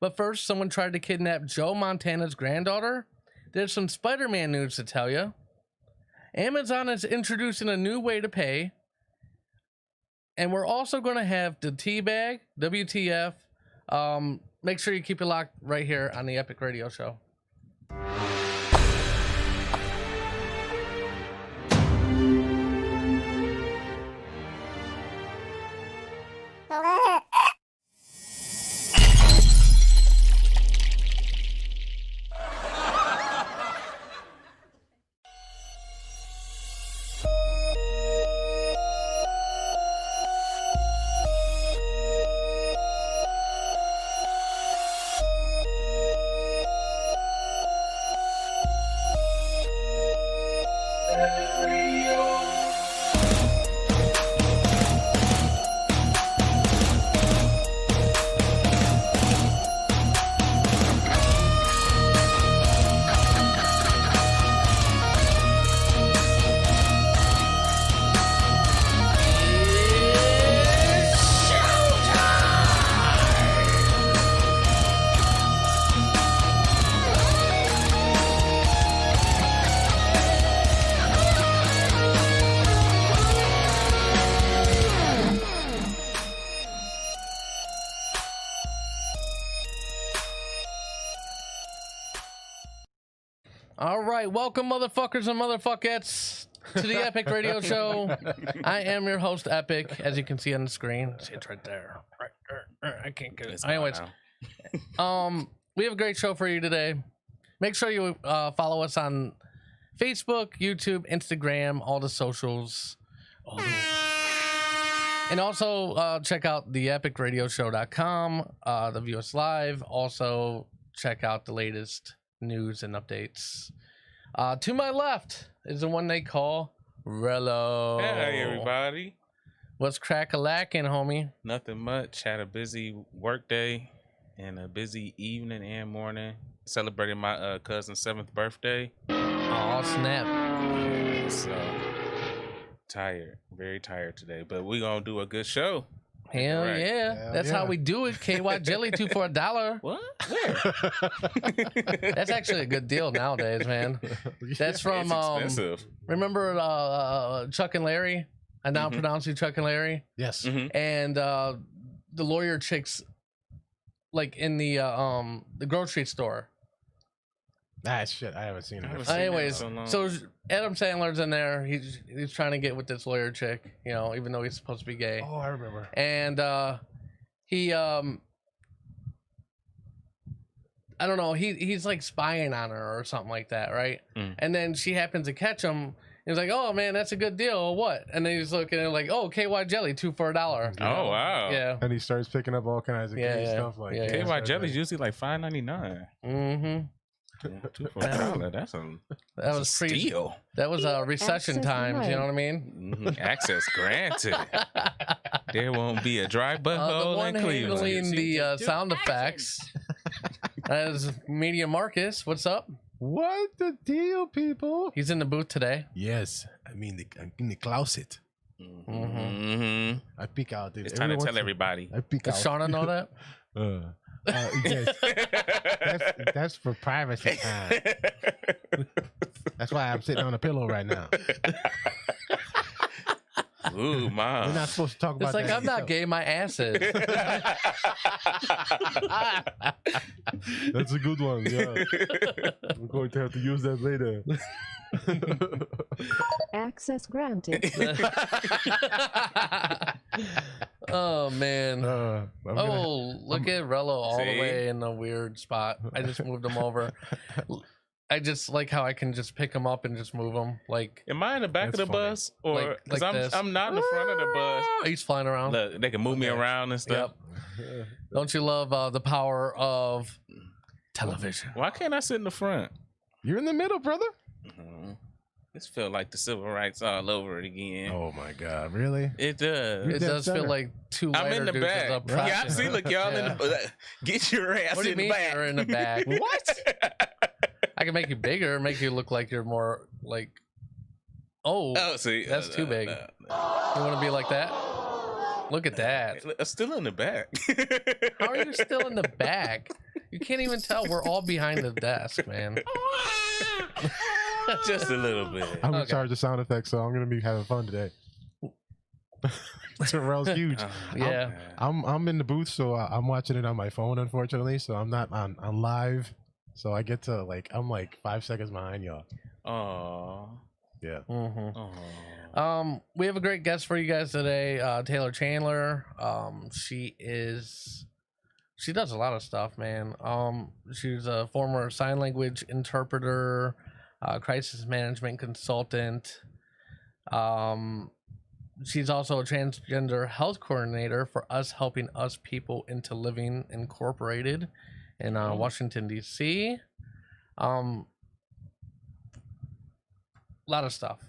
But first, someone tried to kidnap Joe Montana's granddaughter. There's some Spider-Man news to tell you. Amazon is introducing a new way to pay. And we're also going to have the teabag, WTF. Make sure you keep it locked right here on the Epic Radio Show. All right, welcome, motherfuckers and motherfuckettes, to the Epic Radio Show. I am your host, Epic, as you can see on the screen. See, it's right there. I can't get it. Anyways, we have a great show for you today. Make sure you follow us on Facebook, YouTube, Instagram, all the socials. And also check out the epicradioshow.com, the view us live. Also check out the latest news and updates. To my left is the one they call Rello. Hey everybody. What's crack-a-lackin', homie? Nothing much. Had a busy work day and a busy evening and morning. Celebrating my cousin's 7th birthday. Oh, snap. Yeah, so tired. Very tired today. But we're gonna do a good show. Hell Right. yeah. That's how we do it. KY Jelly 2 for $1. What? Where? That's actually a good deal nowadays, man. That's from It's expensive. remember Chuck and Larry? I now pronounce you Chuck and Larry. Yes. And the lawyer chicks, like in the grocery store. Ah, shit. I haven't seen it. Anyways, so Adam Sandler's in there. He's trying to get with this lawyer chick, you know, even though he's supposed to be gay. Oh, I remember. And he I don't know, he's like spying on her or something like that, right? And then she happens to catch him. He's like, "Oh man, that's a good deal." Or what? And then he's looking at it like, "Oh, KY Jelly 2 for $1." Oh wow. Yeah. And he starts picking up all kinds of gay stuff like KY Jelly's usually like $5.99. Mm-hmm. Yeah, 2 for $1. That was steal. That was recession times. You know what I mean? Access granted. There won't be a dry butthole the one in Cleveland. handling the sound effects as Media Marcus. What's up? What the deal, people? He's in the booth today. Yes. I mean, I'm in the closet. I peek out. Dude. It's time to tell everybody. I peek Does out. Shauna know that? Yes. That's for privacy time. That's why I'm sitting on a pillow right now. Ooh, Mom. We're not supposed to talk about It's like, that. I'm not gay, my ass is. That's a good one, yeah. We're going to have to use that later. Access granted. Oh, man. Look at Rello all the See? way in a weird spot. I just moved him over. I just like how I can just pick him up and just move him. Like, am I in the back That's of the funny. bus? Or because like I'm not in the front of the bus. he's flying around. Look, they can move me around and stuff. Yep. Don't you love the power of television? Why can't I sit in the front? You're in the middle, brother. This feel like the civil rights all over it again. Oh my God, really? It does. It does feel like two I'm whiter in the dudes back. up Yeah, front. I see. Look, y'all in the get your ass What do you in mean the back. you're in the back? What? I can make you bigger, make you look like you're more like. Oh, see, that's too big. You want to be like that? Look at that. Still in the back. How are you still in the back? You can't even tell. We're all behind the desk, man. Just a little bit. I'm in Okay. charge of sound effects, so I'm gonna be having fun today. Terrell's huge. Yeah. I'm in the booth, so I'm watching it on my phone, unfortunately. So I'm not on live. So I get to I'm 5 seconds behind y'all. Oh. Yeah. Oh. We have a great guest for you guys today, Taylor Chandler. She does a lot of stuff, man. She's a former sign language interpreter, crisis management consultant. She's also a transgender health coordinator for Us Helping Us People into Living Incorporated in Washington, D.C. A lot of stuff.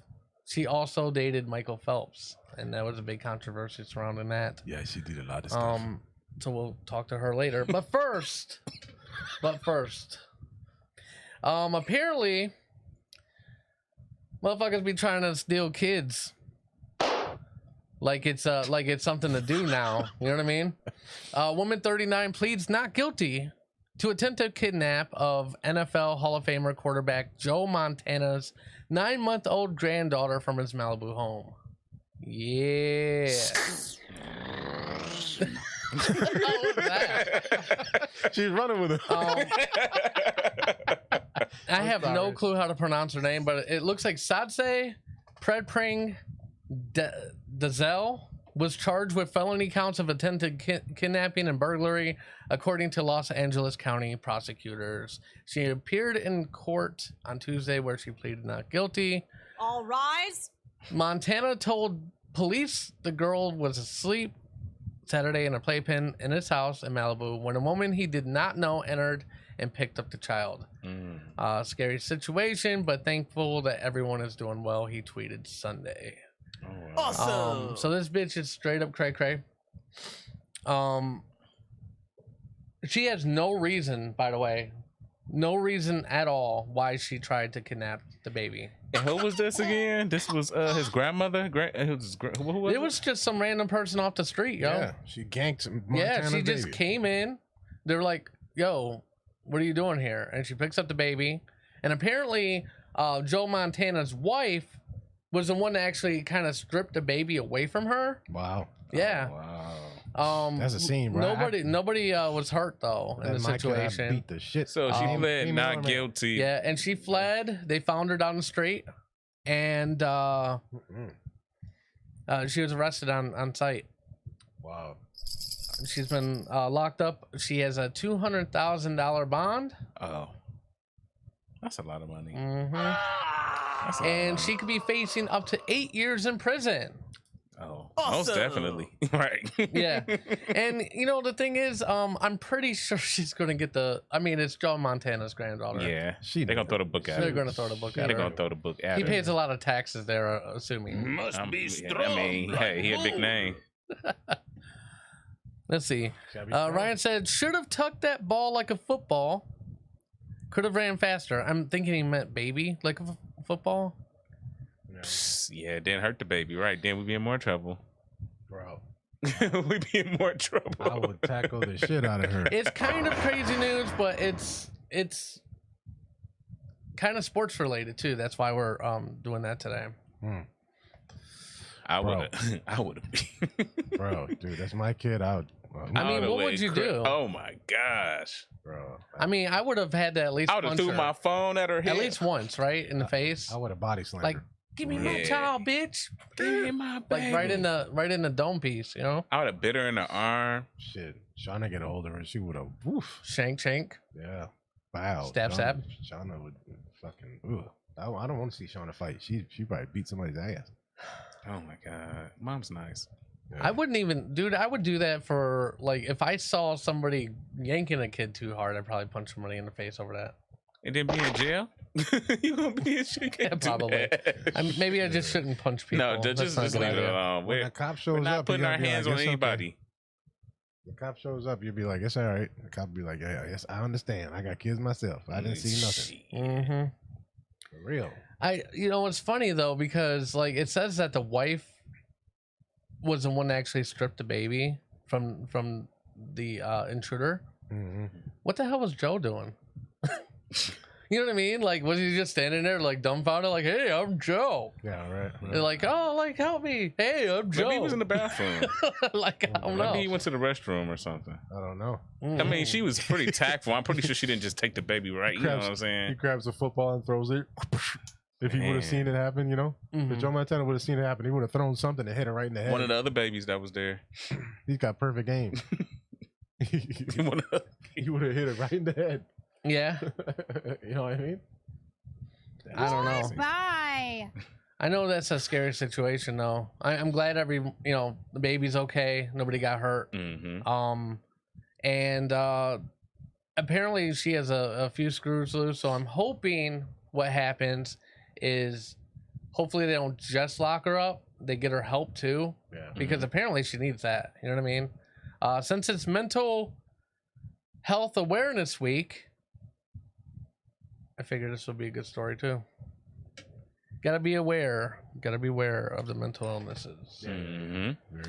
She also dated Michael Phelps, and that was a big controversy surrounding that. Yeah, she did a lot of stuff. So we'll talk to her later. But first, apparently, motherfuckers be trying to steal kids. Like it's something to do now. You know what I mean? Woman 39 pleads not guilty to attempted kidnap of NFL Hall of Famer quarterback Joe Montana's 9-month-old granddaughter from his Malibu home. Yeah. How was that? She's running with it. I have no clue how to pronounce her name, but it looks like Sadse Predpring Dazel was charged with felony counts of attempted kidnapping and burglary, according to Los Angeles County prosecutors. She appeared in court on Tuesday where she pleaded not guilty. All rise. Montana told police the girl was asleep Saturday in a playpen in his house in Malibu when a woman he did not know entered and picked up the child. Scary situation, but thankful that everyone is doing well, he tweeted Sunday. Awesome. So this bitch is straight up cray cray. She has no reason, by the way, no reason at all why she tried to kidnap the baby. And who was this again? This was his grandmother. Who was It was just some random person off the street, yo. Yeah, she ganked Yeah, Montana's she just baby. came in. They were like, yo, what are you doing here? And she picks up the baby. And apparently, Joe Montana's wife was the one that actually kind of stripped the baby away from her. Wow. Yeah. Wow. That's a scene, bro. Nobody was hurt though in the situation. Beat the shit. So she pled female not man. guilty. Yeah, and she fled. They found her down the street, and she was arrested on site. Wow. She's been locked up. She has a $200,000 bond. Oh, that's a lot of money. Mm-hmm. That's a lot of And money. she could be facing up to 8 years in prison. Oh, most Awesome. definitely. Right. Yeah. And you know the thing is, I'm pretty sure she's gonna get it's Joe Montana's granddaughter. Yeah. She They're gonna throw the book at They're her. gonna throw the book at They're her. gonna throw the book at He her. pays a lot of taxes there, assuming. Must be strong. I mean, hey, he a big name. Let's see. Ryan said, should have tucked that ball like a football. Could have ran faster. I'm thinking he meant baby, like a football. Psst, yeah, it didn't hurt the baby, right? Then we'd be in more trouble. Bro, We'd be in more trouble. I would tackle the shit out of her. It's kind of crazy news, but it's kind of sports related too. That's why we're doing that today. I Bro. would have. I would have. Bro, dude, that's my kid. I mean, what would you do? Oh my gosh! Bro, I mean, I would have had to at least I would have punch threw her. my phone at her head. At least once, right? In the face. I would have body slammed Like, her. give me my Yeah. child, bitch. Give me my baby. Like right in the dome piece, you know? I would have bit her in the arm. Shit. Shauna get a hold of her. She would have, woof. Shank. Yeah. Wow. Stab, Shauna, stab. Shauna would fucking, ugh. I don't want to see Shauna fight. She probably beat somebody's ass. Oh my god, mom's nice. Yeah. I wouldn't even, dude. I would do that for like if I saw somebody yanking a kid too hard, I'd probably punch somebody in the face over that. And then be in jail. You gonna be in jail? You can't do Probably. that. Maybe I just shouldn't punch people. No, That's just not a leave good it idea. alone. When We're, the cop we're shows not up, putting you our gotta be hands like, on "It's okay." anybody. The cop shows up, you'll be like, it's all right. The cop be like, yeah, yes, I understand. I got kids myself. I didn't see nothing. Mm-hmm. For real. You know, it's funny though because like it says that the wife was the one that actually stripped the baby from the intruder. Mm-hmm. what the hell was Joe doing? You know what I mean? Like, was he just standing there, like, dumbfounded, like, hey, I'm Joe? Yeah, right. They're like, oh, like, help me. Hey, I'm Joe. Maybe he was in the bathroom. Like, I don't know. Maybe he went to the restroom or something. I don't know. I mean, she was pretty tactful. I'm pretty sure she didn't just take the baby right. You know what I'm He saying? grabs a football and throws it. If he would have seen it happen, you know? If Joe Montana would have seen it happen, he would have thrown something to hit her right in the head. One of the other babies that was there. He's got perfect aim. He would have hit it right in the head. Yeah. You know what I mean? I don't know. Bye. I know that's a scary situation, though. I'm glad the baby's okay. Nobody got hurt. And apparently she has a few screws loose. So I'm hoping what happens is hopefully they don't just lock her up. They get her help too. Yeah. Because apparently she needs that. You know what I mean? Since it's Mental Health Awareness Week, I figured this would be a good story too. Gotta be aware of the mental illnesses.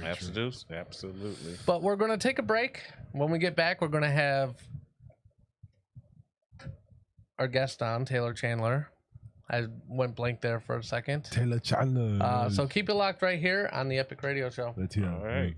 Absolutely. But we're gonna take a break. When we get back, we're gonna have our guest on, Taylor Chandler. I went blank there for a second. Taylor Chandler. So keep it locked right here on the Epic Radio Show. Let's hear it. All right.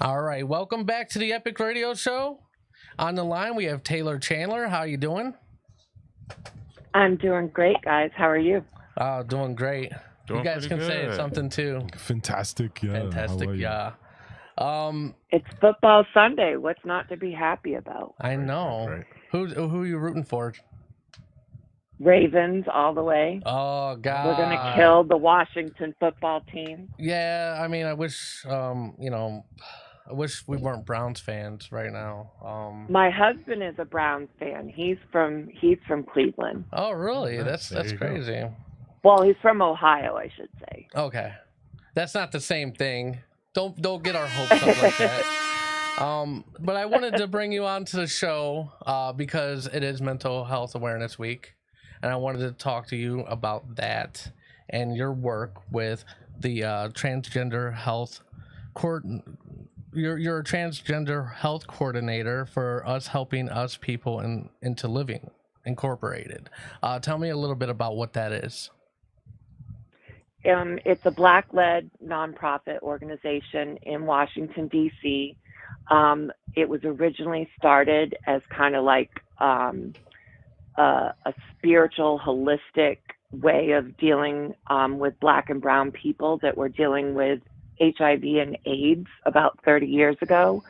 All right, welcome back to the Epic Radio Show. On the line, we have Taylor Chandler. How you doing? I'm doing great, guys. How are you? Doing great. Doing you guys pretty can say good. something too. Fantastic, yeah. Fantastic, How are you? yeah. It's football Sunday. What's not to be happy about? I know. Right. Who are you rooting for? Ravens all the way. Oh God, We're gonna kill the Washington football team. Yeah, I mean, I wish, I wish we weren't Browns fans right now. My husband is a Browns fan. He's from Cleveland. Oh, really? Nice. That's There you go. crazy. Well, he's from Ohio, I should say. Okay, that's not the same thing. Don't get our hopes up like that. But I wanted to bring you on to the show because it is Mental Health Awareness Week, and I wanted to talk to you about that and your work with the transgender health court. You're a transgender health coordinator for us helping us people into living incorporated. Tell me a little bit about what that is. It's a Black-led nonprofit organization in Washington, D.C. It was originally started as kind of like a spiritual, holistic way of dealing with Black and Brown people that were dealing with HIV and AIDS about 30 years ago.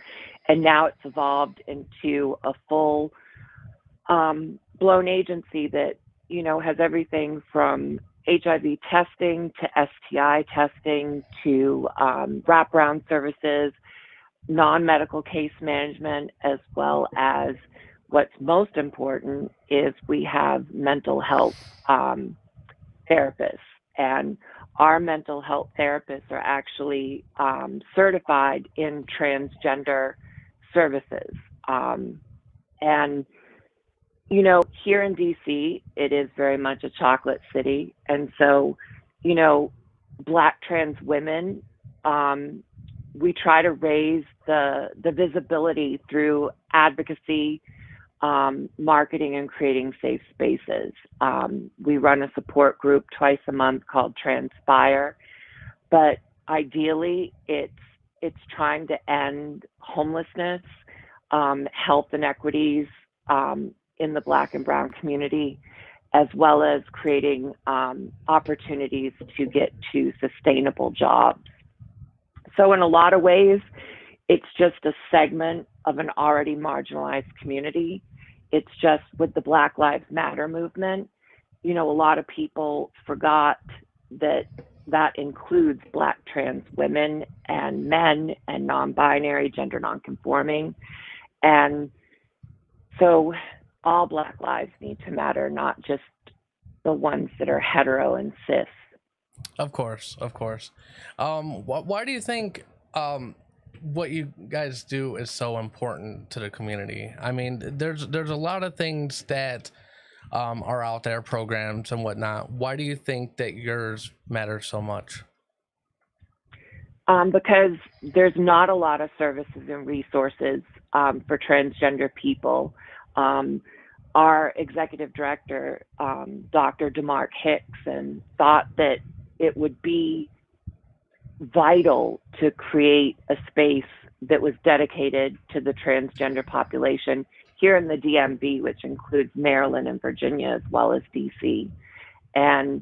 And now it's evolved into a full blown agency that, has everything from HIV testing to STI testing to wraparound services, non-medical case management, as well as what's most important is we have mental health therapists. And our mental health therapists are actually certified in transgender services. And here in DC, it is very much a chocolate city. And so, Black trans women, we try to raise the visibility through advocacy, marketing, and creating safe spaces. We run a support group twice a month called Transpire, but ideally it's trying to end homelessness, health inequities, in the Black and Brown community, as well as creating opportunities to get to sustainable jobs. So in a lot of ways, it's just a segment of an already marginalized community. It's just with the Black Lives Matter movement, a lot of people forgot that includes Black trans women and men and non-binary, gender non-conforming. And so all Black lives need to matter, not just the ones that are hetero and cis. Of course. Why do you think what you guys do is so important to the community? I mean, there's a lot of things that are out there, programs and whatnot. Why do you think that yours matters so much? Because there's not a lot of services and resources for transgender people. Our executive director, Dr. DeMark Hickson, thought that it would be vital to create a space that was dedicated to the transgender population here in the DMV, which includes Maryland and Virginia, as well as DC. And,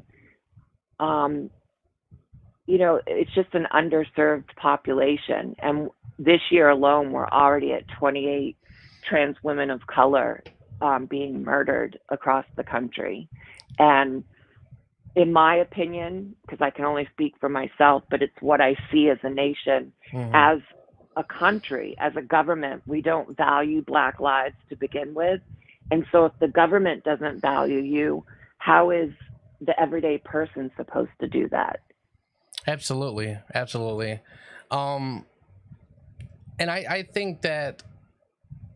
it's just an underserved population. And this year alone, we're already at 28 trans women of color being murdered across the country. And in my opinion, because I can only speak for myself, but it's what I see as a nation, as a country, as a government, we don't value Black lives to begin with. And so if the government doesn't value you, how is the everyday person supposed to do that? Absolutely. And I think that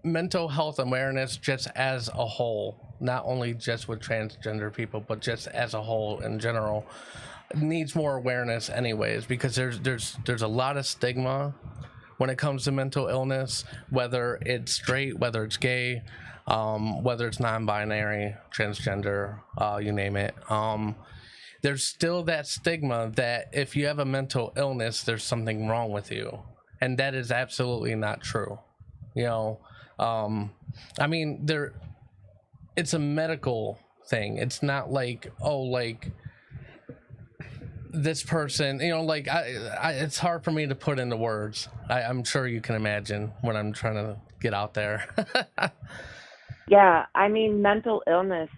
mental health awareness just as a whole, not only just with transgender people, but just as a whole in general, needs more awareness anyways, because there's a lot of stigma when it comes to mental illness, whether it's straight, whether it's gay, whether it's non-binary, transgender, you name it. There's still that stigma that if you have a mental illness, there's something wrong with you. and that is absolutely not true. You know, I mean, it's a medical thing. It's not like, oh, like this person, you know, like it's hard for me to put into words. I'm sure you can imagine what I'm trying to get out there. Yeah, I mean, mental illness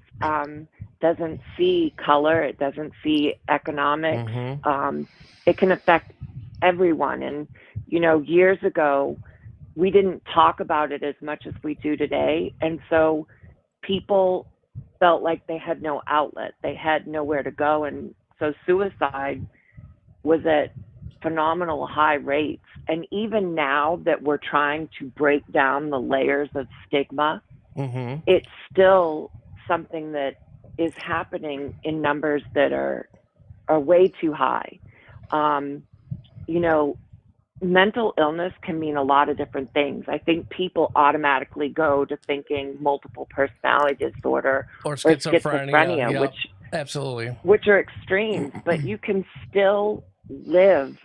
doesn't see color, it doesn't see economics. It can affect everyone. And, you know, years ago, we didn't talk about it as much as we do today. And so people felt like they had no outlet, they had nowhere to go. And so suicide was at phenomenal high rates. And even now that we're trying to break down the layers of stigma, it's still something that is happening in numbers that are way too high. You know, mental illness can mean a lot of different things. I think people automatically go to thinking multiple personality disorder or schizophrenia, yep, which absolutely, which are extremes, but you can still live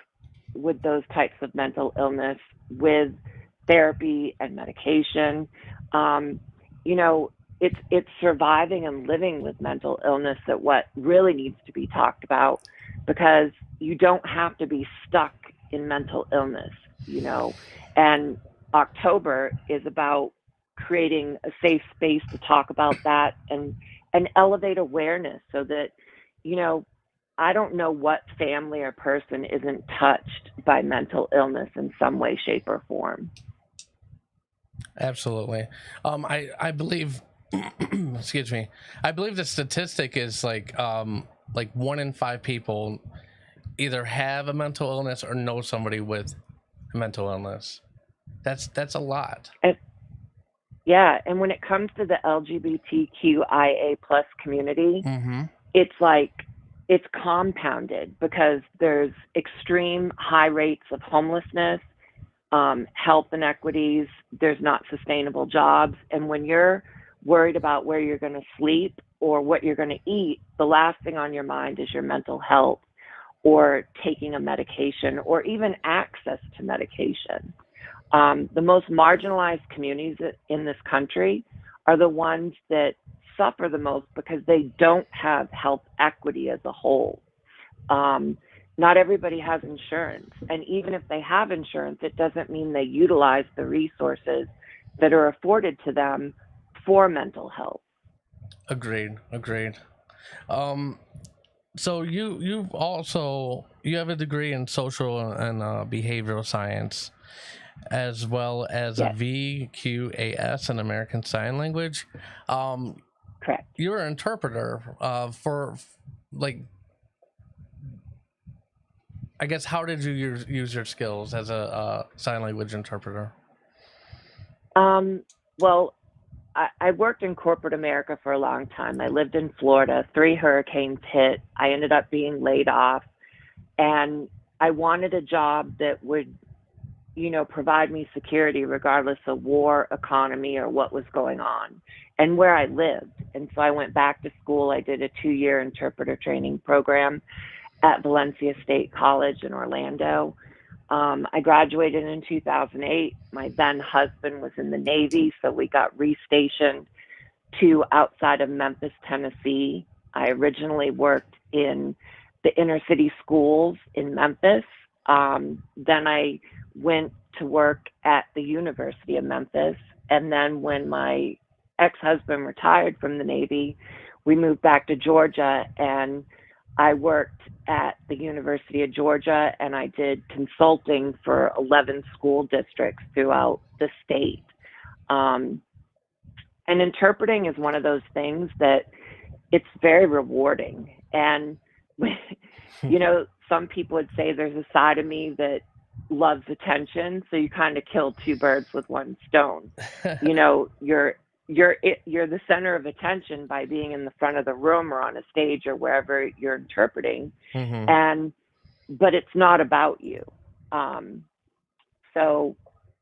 with those types of mental illness with therapy and medication. You know, it's surviving and living with mental illness that what really needs to be talked about, because you don't have to be stuck in mental illness, you know. And October is about creating a safe space to talk about that and elevate awareness so that, you know, I don't know what family or person isn't touched by mental illness in some way, shape, or form. Absolutely. I believe excuse me, I believe the statistic is like 1 in 5 people either have a mental illness or know somebody with a mental illness. That's a lot. Yeah, and when it comes to the LGBTQIA plus community, it's like it's compounded because there's extreme high rates of homelessness, health inequities, there's not sustainable jobs. And when you're worried about where you're going to sleep or what you're going to eat, the last thing on your mind is your mental health or taking a medication or even access to medication. The most marginalized communities in this country are the ones that suffer the most because they don't have health equity as a whole. Not everybody has insurance. And even if they have insurance, it doesn't mean they utilize the resources that are afforded to them for mental health. Agreed. So you have a degree in social and behavioral science, as well as Yes. a VQAS in American Sign Language. Correct. You're an interpreter for, like, I guess, how did you use your skills as a sign language interpreter? Well, I worked in corporate America for a long time. I lived in Florida. 3 hurricanes hit. I ended up being laid off. And I wanted a job that would, you know, provide me security regardless of war, economy, or what was going on and where I lived. And so I went back to school. I did a 2-year interpreter training program at Valencia State College in Orlando. I graduated in 2008. My then husband was in the Navy, so we got restationed to outside of Memphis, Tennessee. I originally worked in the inner city schools in Memphis. Then I went to work at the University of Memphis. And then when my ex-husband retired from the Navy, we moved back to Georgia, and I worked at the University of Georgia, and I did consulting for 11 school districts throughout the state. And interpreting is one of those things that it's very rewarding. And, you know, some people would say there's a side of me that loves attention. So you kind of kill 2 birds with 1 stone. You know, you're the center of attention by being in the front of the room or on a stage or wherever you're interpreting. But it's not about you. So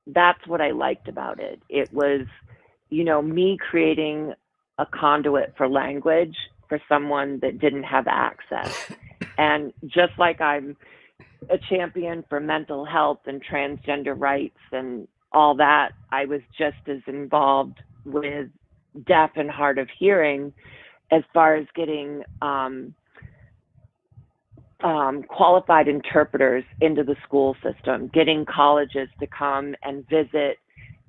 that's what I liked about it. It was, you know, me creating a conduit for language for someone that didn't have access. And just like I'm a champion for mental health and transgender rights and all that, I was just as involved with deaf and hard of hearing as far as getting qualified interpreters into the school system, getting colleges to come and visit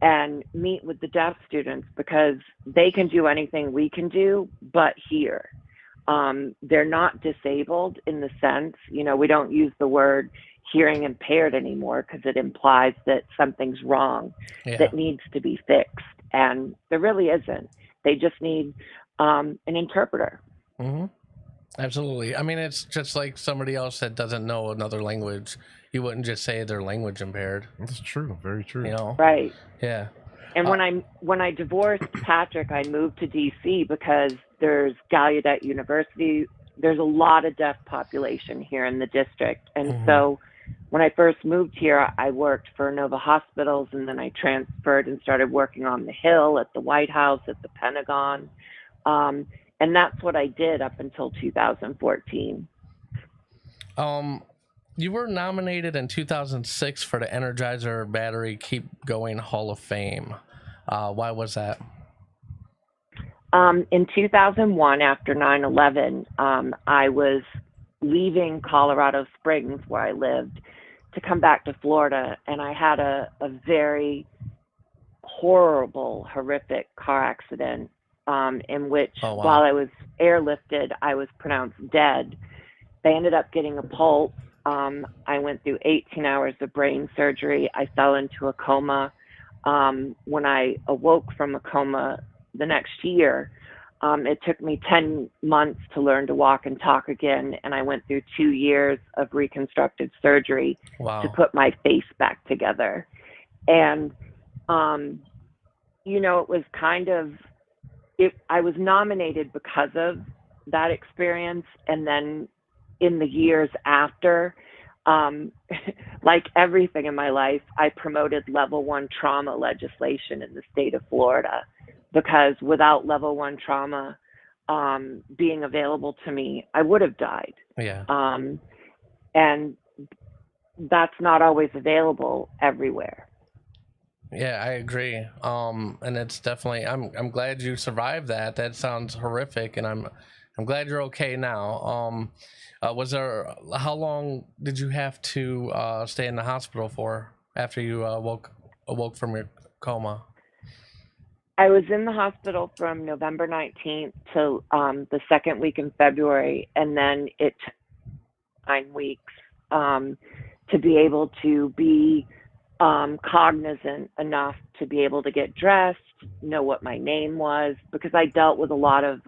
and meet with the deaf students, because they can do anything we can do but hear. They're not disabled in the sense, we don't use the word hearing impaired anymore because it implies that something's wrong that needs to be fixed. And there really isn't. They just need an interpreter. Mm-hmm. Absolutely. I mean, it's just like somebody else that doesn't know another language. You wouldn't just say they're language impaired. That's true. Very true. Right. Yeah. And when I divorced Patrick, I moved to DC because there's Gallaudet University. There's a lot of deaf population here in the district. And so when I first moved here, I worked for Nova Hospitals, and then I transferred and started working on the Hill, at the White House, at the Pentagon. And that's what I did up until 2014. You were nominated in 2006 for the Energizer Battery Keep Going Hall of Fame. Why was that? In 2001, after 9/11, I was leaving Colorado Springs, where I lived, to come back to Florida, and I had a very horrific car accident in which, while I was airlifted, I was pronounced dead. They ended up getting a pulse. I went through 18 hours of brain surgery. I fell into a coma. When I awoke from a coma the next year, it took me 10 months to learn to walk and talk again, and I went through 2 years of reconstructive surgery to put my face back together. And, it was kind of, I was nominated because of that experience, and then in the years after, like everything in my life, I promoted level 1 trauma legislation in the state of Florida, because without level 1 trauma being available to me, I would have died. Yeah. And that's not always available everywhere. Yeah, I agree. And it's definitely, I'm glad you survived that. That sounds horrific, and I'm glad you're okay now. How long did you have to stay in the hospital for after you awoke from your coma? I was in the hospital from November 19th to the second week in February, and then it took 9 weeks to be able to be cognizant enough to be able to get dressed, know what my name was, because I dealt with a lot of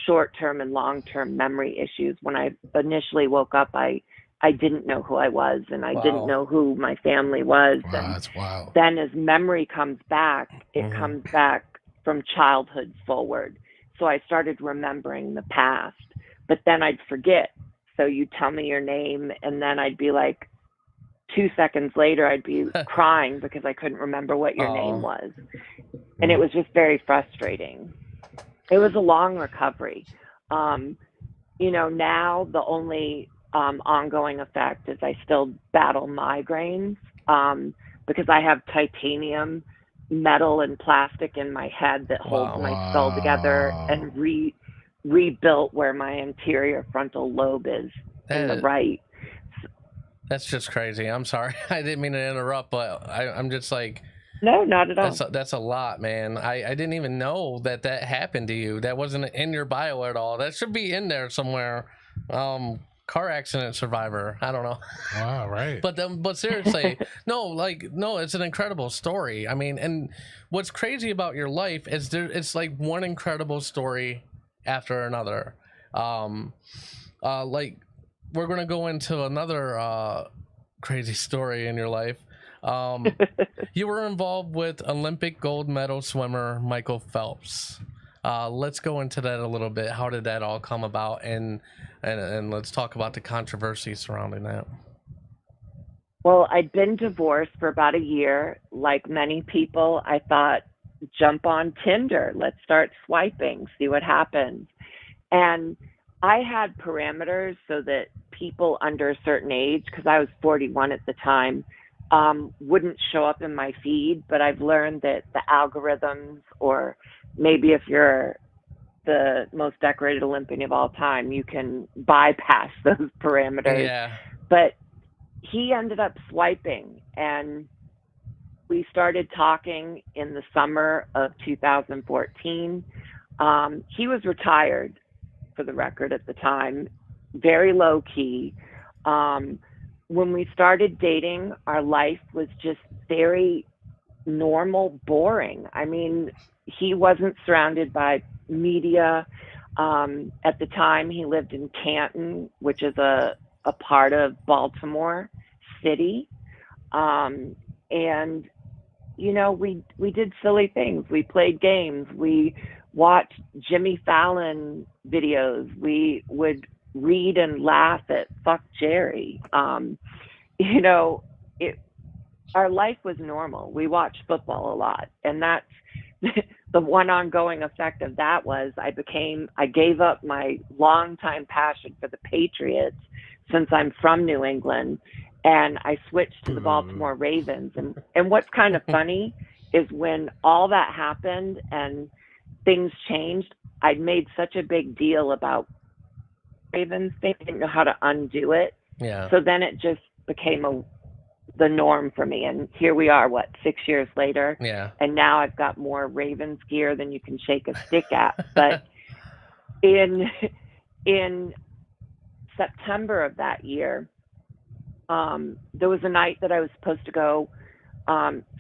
short-term and long-term memory issues. When I initially woke up, I didn't know who I was, and I didn't know who my family was. Wow, and that's wild. then as memory comes back, it comes back from childhood forward. So I started remembering the past, but then I'd forget. So you tell me your name, and then I'd be like, 2 seconds later, I'd be crying because I couldn't remember what your name was. And it was just very frustrating. It was a long recovery. Now the only ongoing effect is I still battle migraines because I have titanium, metal, and plastic in my head that holds my skull together and rebuilt where my anterior frontal lobe is in the right. That's just crazy. I'm sorry. I didn't mean to interrupt, but I'm just like... No, not at all. That's a lot, man. I didn't even know that happened to you. That wasn't in your bio at all. That should be in there somewhere. Car accident survivor. I don't know. Wow, right. But seriously, no, it's an incredible story. I mean, and what's crazy about your life is it's like one incredible story after another. We're gonna go into another crazy story in your life. You were involved with Olympic gold medal swimmer Michael Phelps. Let's go into that a little bit. How did that all come about, and let's talk about the controversy surrounding that. Well, I'd been divorced for about a year. Like many people, I thought, jump on Tinder. Let's start swiping, see what happens. And I had parameters so that people under a certain age, because I was 41 at the time, wouldn't show up in my feed. But I've learned that the algorithms, or maybe if you're the most decorated Olympian of all time, you can bypass those parameters. Yeah. But he ended up swiping, and we started talking in the summer of 2014. He was retired, for the record, at the time, very low key. When we started dating, our life was just very normal, boring. I mean, he wasn't surrounded by media. At the time, he lived in Canton, which is a part of Baltimore City. And, you know, we did silly things. We played games. We watched Jimmy Fallon videos. We would read and laugh at Fuck Jerry. You know, our life was normal. We watched football a lot. And that's the one ongoing effect of that was I gave up my longtime passion for the Patriots, since I'm from New England, and I switched to the Baltimore Ravens. And what's kind of funny is when all that happened and things changed, I'd made such a big deal about Ravens thing, I didn't know how to undo it. Yeah. So then it just became the norm for me. And here we are, 6 years later? Yeah. And now I've got more Ravens gear than you can shake a stick at. But in September of that year, there was a night that I was supposed to go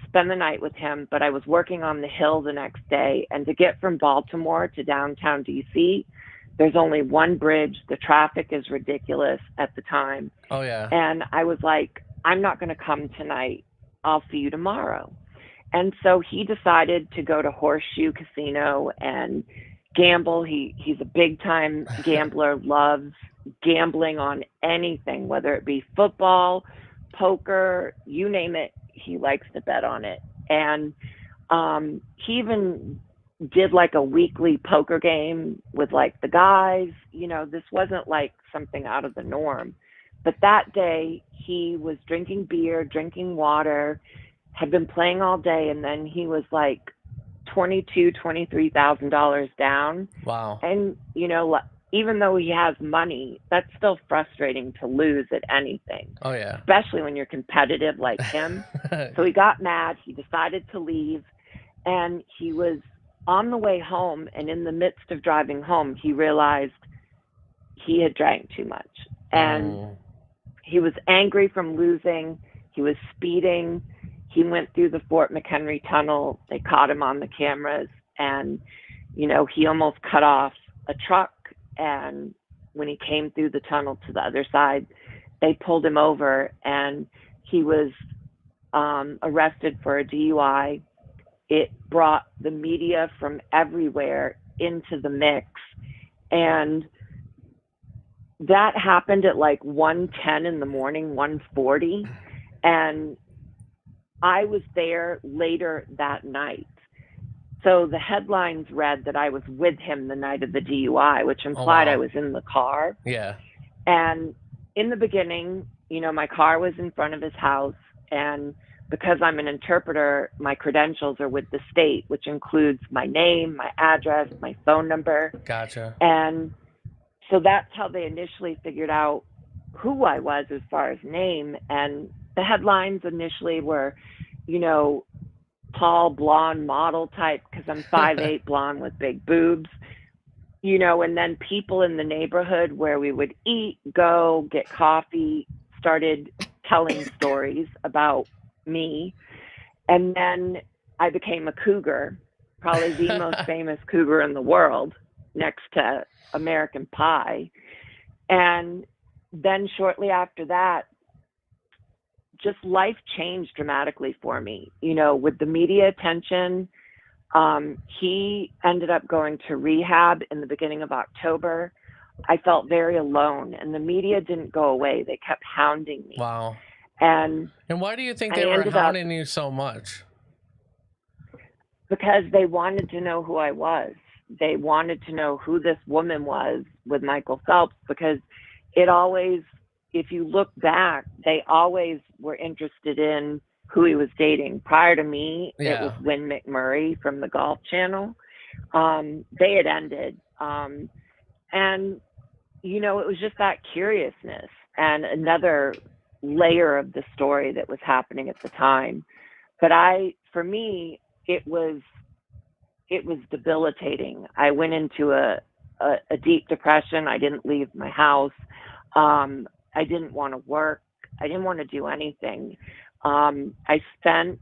spend the night with him, but I was working on the Hill the next day. And to get from Baltimore to downtown DC, there's only one bridge. The traffic is ridiculous at the time. Oh, yeah. And I was like, I'm not going to come tonight. I'll see you tomorrow. And so he decided to go to Horseshoe Casino and gamble. He's a big time gambler, loves gambling on anything, whether it be football, poker, you name it, he likes to bet on it. And he even did like a weekly poker game with like the guys. You know, this wasn't like something out of the norm. But that day he was drinking beer, drinking water, had been playing all day, and then he was like $23,000 down. Wow. And you know, even though he has money, that's still frustrating to lose at anything. Oh, yeah. Especially when you're competitive like him. So he got mad. He decided to leave, and he was on the way home. And in the midst of driving home, he realized he had drank too much, and he was angry from losing. He was speeding. He went through the Fort McHenry tunnel. They caught him on the cameras, and, you know, he almost cut off a truck. And when he came through the tunnel to the other side, they pulled him over, and he was arrested for a DUI. It brought the media from everywhere into the mix. And that happened at like 1:10 in the morning, 1:40. And I was there later that night. So the headlines read that I was with him the night of the DUI, which implied I was in the car. Yeah. And in the beginning, you know, my car was in front of his house. And because I'm an interpreter, my credentials are with the state, which includes my name, my address, my phone number. Gotcha. And so that's how they initially figured out who I was as far as name. And the headlines initially were, you know, tall, blonde model type, because I'm 5'8", blonde with big boobs, you know. And then people in the neighborhood where we would eat, go, get coffee, started telling stories about me. And then I became a cougar, probably the most famous cougar in the world, next to American Pie. And then shortly after that, just life changed dramatically for me, you know, with the media attention. He ended up going to rehab in the beginning of October. I felt very alone, and the media didn't go away. They kept hounding me. Wow. And why do you think they were hounding you so much? Because they wanted to know who I was. They wanted to know who this woman was with Michael Phelps, because it always if you look back, they always were interested in who he was dating. Prior to me, it was Wynn McMurray from the Golf Channel. They had ended. And, you know, it was just that curiousness and another layer of the story that was happening at the time. But for me, it was debilitating. I went into a deep depression. I didn't leave my house. I didn't want to work. I didn't want to do anything. I spent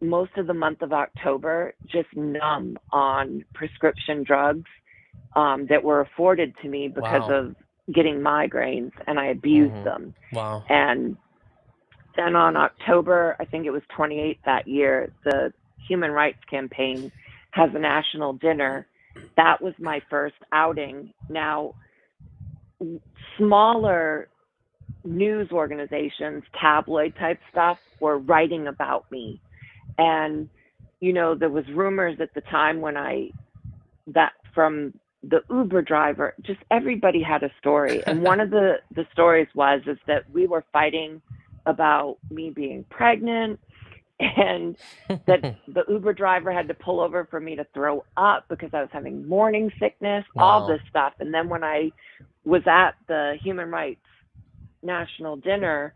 most of the month of October just numb on prescription drugs that were afforded to me because of getting migraines, and I abused them. Wow. And then on October, I think it was 28th that year, the Human Rights Campaign has a national dinner. That was my first outing. Now, smaller news organizations, tabloid type stuff, were writing about me. And, you know, there was rumors at the time that from the Uber driver, just everybody had a story. And one of the stories is that we were fighting about me being pregnant, and that the Uber driver had to pull over for me to throw up because I was having morning sickness, all this stuff. And then when I was at the Human Rights National Dinner,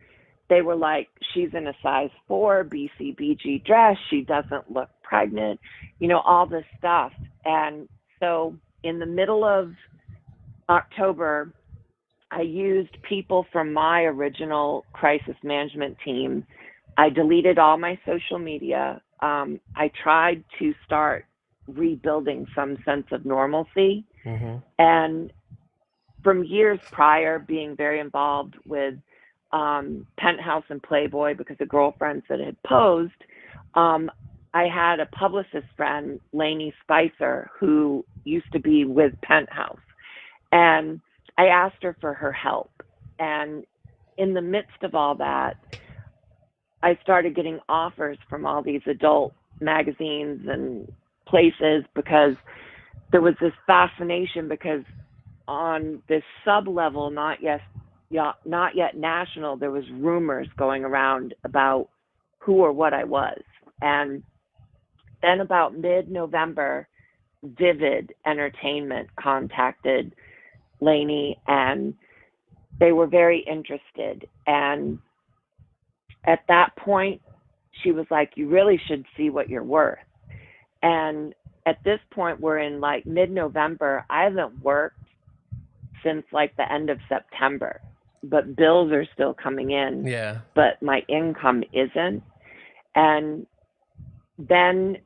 they were like, she's in a size 4 BCBG dress. She doesn't look pregnant, you know, all this stuff. And so in the middle of October, I used people from my original crisis management team. I deleted all my social media. I tried to start rebuilding some sense of normalcy. And from years prior, being very involved with Penthouse and Playboy because of girlfriends that had posed, I had a publicist friend, Lainey Spicer, who used to be with Penthouse. And I asked her for her help. And in the midst of all that, I started getting offers from all these adult magazines and places because there was this fascination, because on this sub level, not yet national, there was rumors going around about who or what I was. And then about mid-November, Vivid Entertainment contacted Lainey, and they were very interested. And at that point, she was like, you really should see what you're worth. And at this point, we're in like mid-November. I haven't worked since like the end of September, but bills are still coming in. Yeah. But my income isn't. And then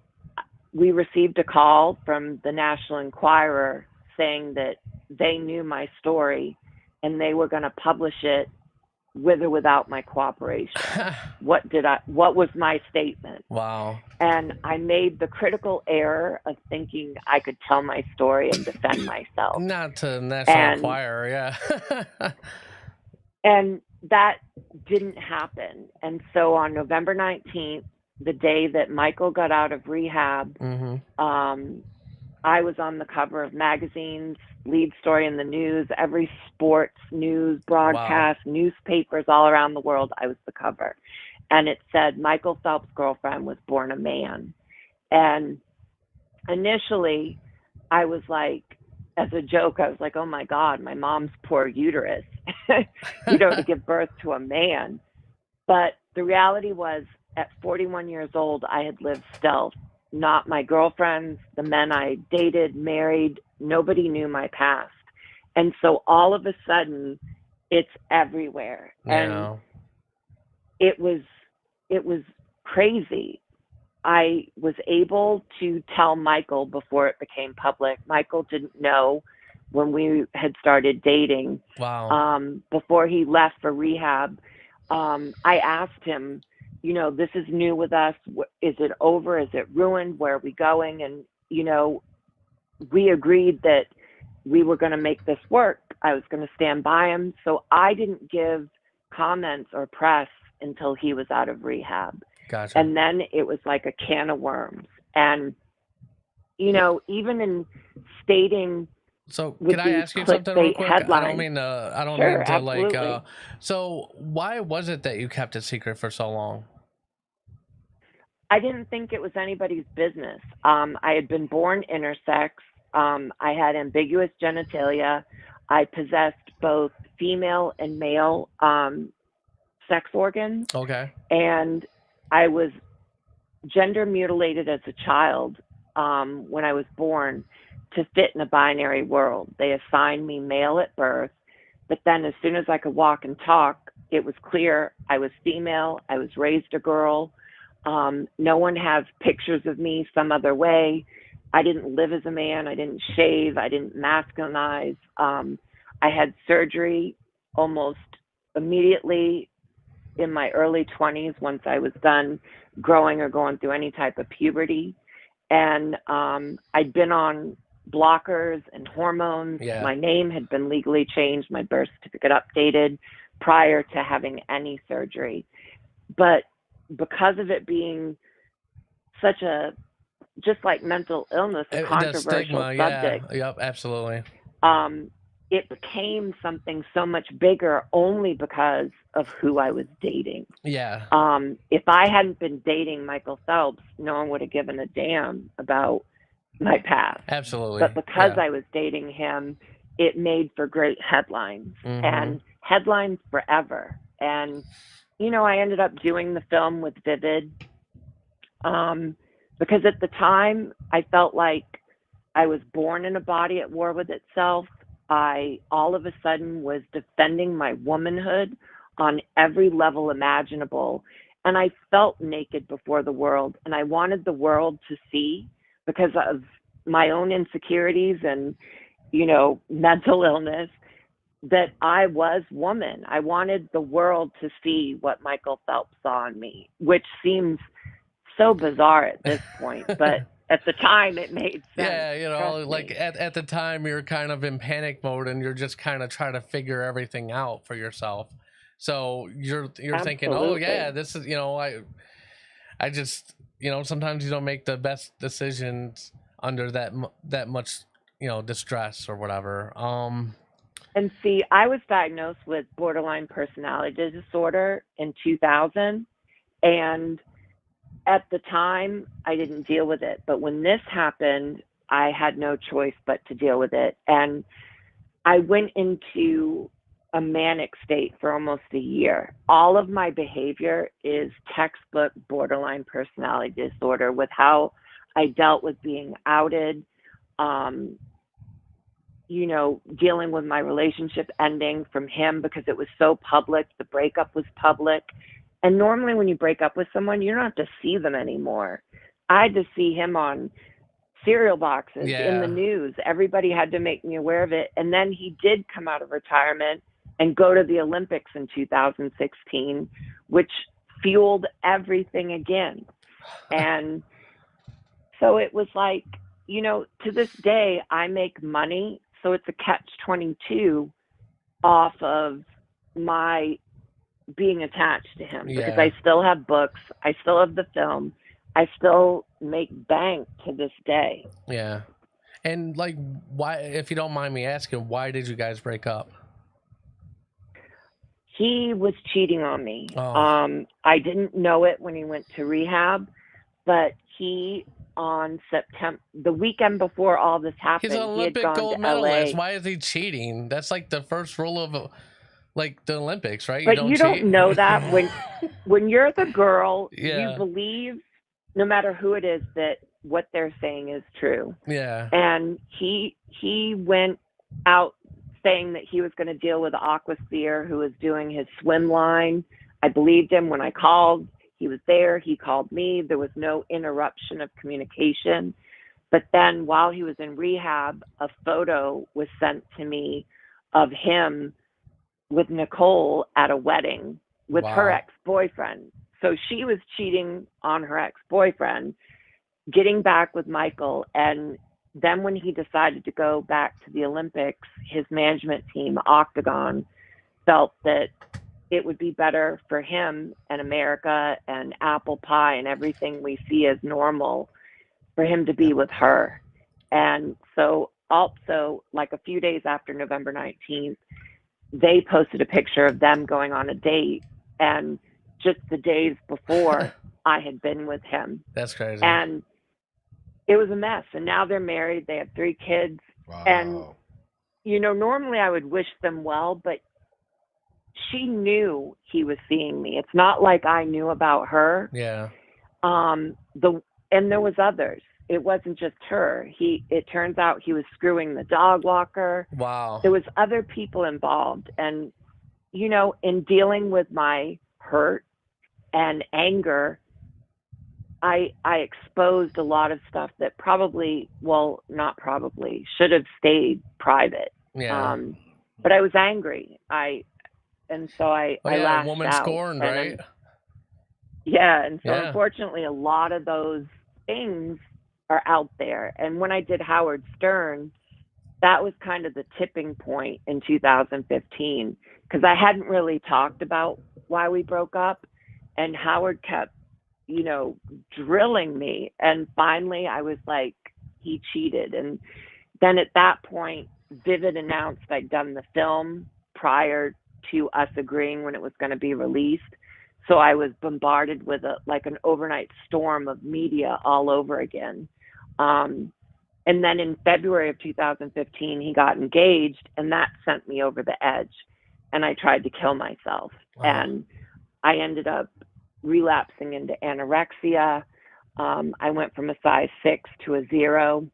we received a call from the National Enquirer saying that they knew my story and they were going to publish it with or without my cooperation. What was my statement? Wow. And I made the critical error of thinking I could tell my story and defend myself. Not to National Enquirer, yeah. And that didn't happen. And so on November 19th, the day that Michael got out of rehab, I was on the cover of magazines, lead story in the news, every sports news broadcast, newspapers all around the world. I was the cover. And it said, Michael Phelps' girlfriend was born a man. And initially, I was like, as a joke, I was like, oh my God, my mom's poor uterus, you know, to give birth to a man. But the reality was, at 41 years old, I had lived stealth. Not my girlfriends, the men I dated, married, nobody knew my past. And so all of a sudden, it's everywhere. Yeah. And it was crazy. I was able to tell Michael before it became public. Michael didn't know when we had started dating. Wow. Before he left for rehab, I asked him, you know, this is new with us. Is it over? Is it ruined? Where are we going? And, you know, we agreed that we were going to make this work. I was going to stand by him. So I didn't give comments or press until he was out of rehab. Gotcha. And then it was like a can of worms. And, you know, even in stating So with can I these ask you something real clickbait quick? I don't headlines. mean to. I don't Sure, mean to like. absolutely. So why was it that you kept it secret for so long? I didn't think it was anybody's business. I had been born intersex. I had ambiguous genitalia. I possessed both female and male sex organs, Okay. and I was gender mutilated as a child when I was born to fit in a binary world. They assigned me male at birth, but then as soon as I could walk and talk, it was clear I was female. I was raised a girl. No one has pictures of me some other way. I didn't live as a man. I didn't shave. I didn't masculinize. I had surgery almost immediately in my early 20s once I was done growing or going through any type of puberty. And I'd been on blockers and hormones. Yeah. My name had been legally changed, my birth certificate updated prior to having any surgery. But because of it being such a, just like mental illness, a The controversial stigma, subject, yeah. Yep, absolutely. it became something so much bigger only because of who I was dating. Yeah. If I hadn't been dating Michael Phelps, no one would have given a damn about my past. Absolutely. But because I was dating him, it made for great headlines and headlines forever. And, you know, I ended up doing the film with Vivid because at the time I felt like I was born in a body at war with itself. I all of a sudden was defending my womanhood on every level imaginable. And I felt naked before the world. And I wanted the world to see, because of my own insecurities and, you know, mental illness, that I was woman. I wanted the world to see what Michael Phelps saw in me, which seems so bizarre at this point. But at the time, it made sense. Yeah, you know, like at the time, you're kind of in panic mode and you're just kind of trying to figure everything out for yourself. So you're thinking, oh yeah, this is, you know, I just, you know, sometimes you don't make the best decisions under that much, you know, distress or whatever. And see, I was diagnosed with borderline personality disorder in 2000, and at the time, I didn't deal with it. But when this happened, I had no choice but to deal with it. And I went into a manic state for almost a year. All of my behavior is textbook borderline personality disorder, with how I dealt with being outed, you know, dealing with my relationship ending from him because it was so public. The breakup was public. And normally when you break up with someone, you don't have to see them anymore. I had to see him on cereal boxes, in the news. Everybody had to make me aware of it. And then he did come out of retirement and go to the Olympics in 2016, which fueled everything again. And so it was like, you know, to this day, I make money. So it's a catch-22 off of my being attached to him, because I still have books, I still have the film, I still make bank to this day. Yeah. And like, why, if you don't mind me asking, why did you guys break up? He was cheating on me. Oh. I didn't know it when he went to rehab, but he, on September, the weekend before all this happened, he's an Olympic he had gone gold to medalist. LA. Why is he cheating? That's like the first rule of like the Olympics, right? But you don't know that when you're the girl, Yeah. you believe, no matter who it is, that what they're saying is true. Yeah. And he went out saying that he was going to deal with Aquasphere, who was doing his swim line. I believed him. When I called, he was there. He called me. There was no interruption of communication. But then while he was in rehab, a photo was sent to me of him with Nicole at a wedding with her ex-boyfriend. So she was cheating on her ex-boyfriend, getting back with Michael. And then when he decided to go back to the Olympics, his management team, Octagon, felt that it would be better for him and America and apple pie and everything we see as normal for him to be with her. And so also, like a few days after November 19th, they posted a picture of them going on a date. And just the days before, I had been with him. That's crazy. And it was a mess. And now they're married. They have 3 kids. Wow. And, you know, normally I would wish them well, but she knew he was seeing me. It's not like I knew about her. Yeah. And there was others. It wasn't just her. It turns out he was screwing the dog walker. Wow. There was other people involved. And, you know, in dealing with my hurt and anger, I exposed a lot of stuff that should have stayed private. Yeah. But I was angry. I lashed woman out. scorned, And right? yeah, and so Yeah. unfortunately, a lot of those things are out there. And when I did Howard Stern, that was kind of the tipping point in 2015, because I hadn't really talked about why we broke up, and Howard kept, you know, drilling me. And finally, I was like, he cheated. And then at that point, Vivid announced I'd done the film prior to us agreeing when it was going to be released. So I was bombarded with an overnight storm of media all over again. And then in February of 2015, he got engaged, and that sent me over the edge. And I tried to kill myself. Wow. And I ended up relapsing into anorexia. I went from a size 6 to a 0.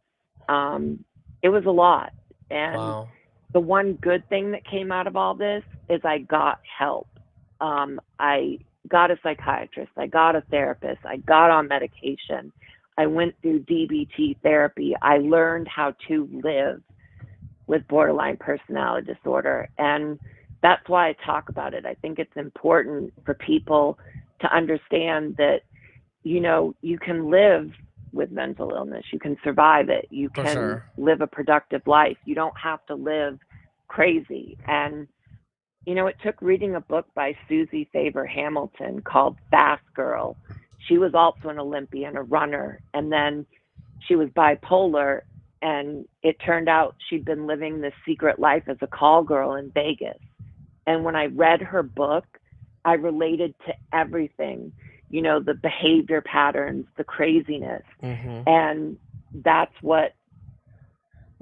It was a lot. And Wow. the one good thing that came out of all this is I got help. I got a psychiatrist. I got a therapist. I got on medication. I went through DBT therapy. I learned how to live with borderline personality disorder. And that's why I talk about it. I think it's important for people to understand that, you know, you can live with mental illness. You can survive it. You For can sure. live a productive life. You don't have to live crazy. And, you know, it took reading a book by Susie Favor Hamilton called Fast Girl. She was also an Olympian, a runner, and then she was bipolar, and it turned out she'd been living this secret life as a call girl in Vegas. And when I read her book, I related to everything, you know, the behavior patterns, the craziness. Mm-hmm. And that's what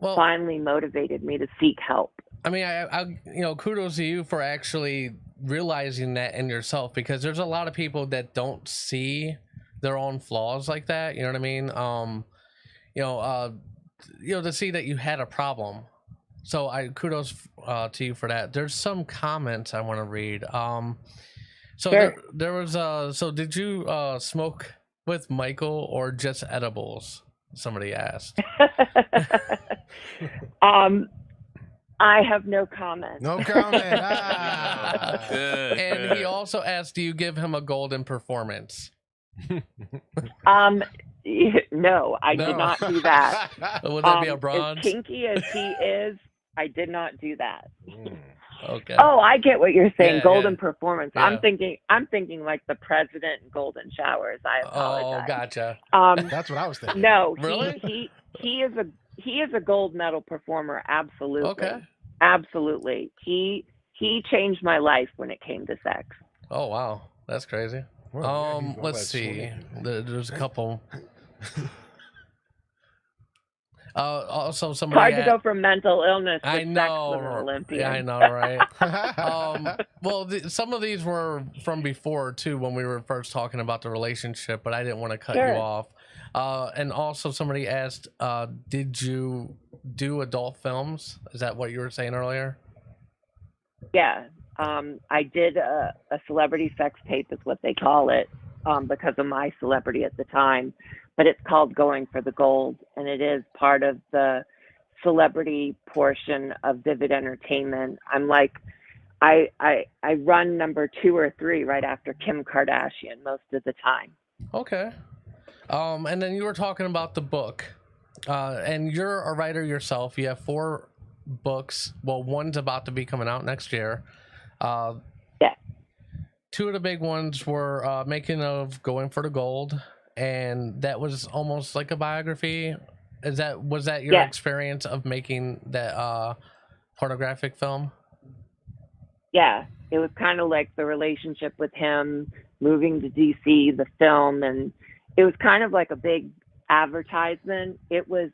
finally motivated me to seek help. I mean, I you know, kudos to you for actually realizing that in yourself, because there's a lot of people that don't see their own flaws like that. You know what I mean? To see that you had a problem. So I kudos to you for that. There's some comments I want to read. So Sure. there was so did you smoke with Michael or just edibles? Somebody asked. I have no comment. No comment. Good. And he also asked, do you give him a golden performance? No, I did not do that. Would that be a bronze? As kinky as he is, I did not do that. Okay. Oh, I get what you're saying. Yeah, golden yeah. performance. Yeah. I'm thinking like the president in golden showers. I apologize. Oh, gotcha. That's what I was thinking. No, Really? he is a gold medal performer. Absolutely. Okay. Absolutely. He changed my life when it came to sex. Oh, wow. That's crazy. Well, yeah, he's all Let's that see. swimming. There's a couple. Also, It's somebody. hard to go from mental illness to I sex know. with an Olympian. Yeah, I know, right? Well, some of these were from before too, when we were first talking about the relationship, but I didn't want to cut Sure. you off. And also, somebody asked, "Did you do adult films?" Is that what you were saying earlier? Yeah. I did a celebrity sex tape, is what they call it, because of my celebrity at the time. But it's called Going for the Gold, and it is part of the celebrity portion of Vivid Entertainment. I'm like, I run number 2 or 3 right after Kim Kardashian most of the time. Okay. And then you were talking about the book, and you're a writer yourself. You have 4 books. Well, one's about to be coming out next year. Yeah. 2 of the big ones were Making of Going for the Gold, and that was almost like a biography. Was that your Yeah. experience of making that pornographic film? Yeah, it was kind of like the relationship with him moving to DC, the film, and it was kind of like a big advertisement. It was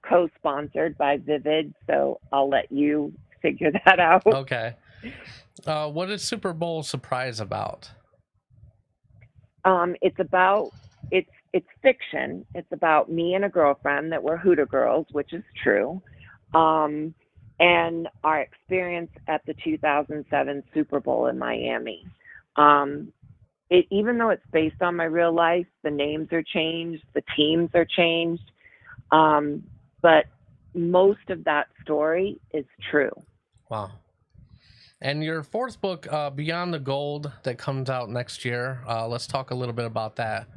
co-sponsored by Vivid, so I'll let you figure that out. Okay. What is Super Bowl Surprise about? It's fiction. It's about me and a girlfriend that were Hooter girls, which is true, and our experience at the 2007 Super Bowl in Miami. Even though it's based on my real life, the names are changed, the teams are changed, but most of that story is true. Wow. And your fourth book, Beyond the Gold, that comes out next year. Let's talk a little bit about that.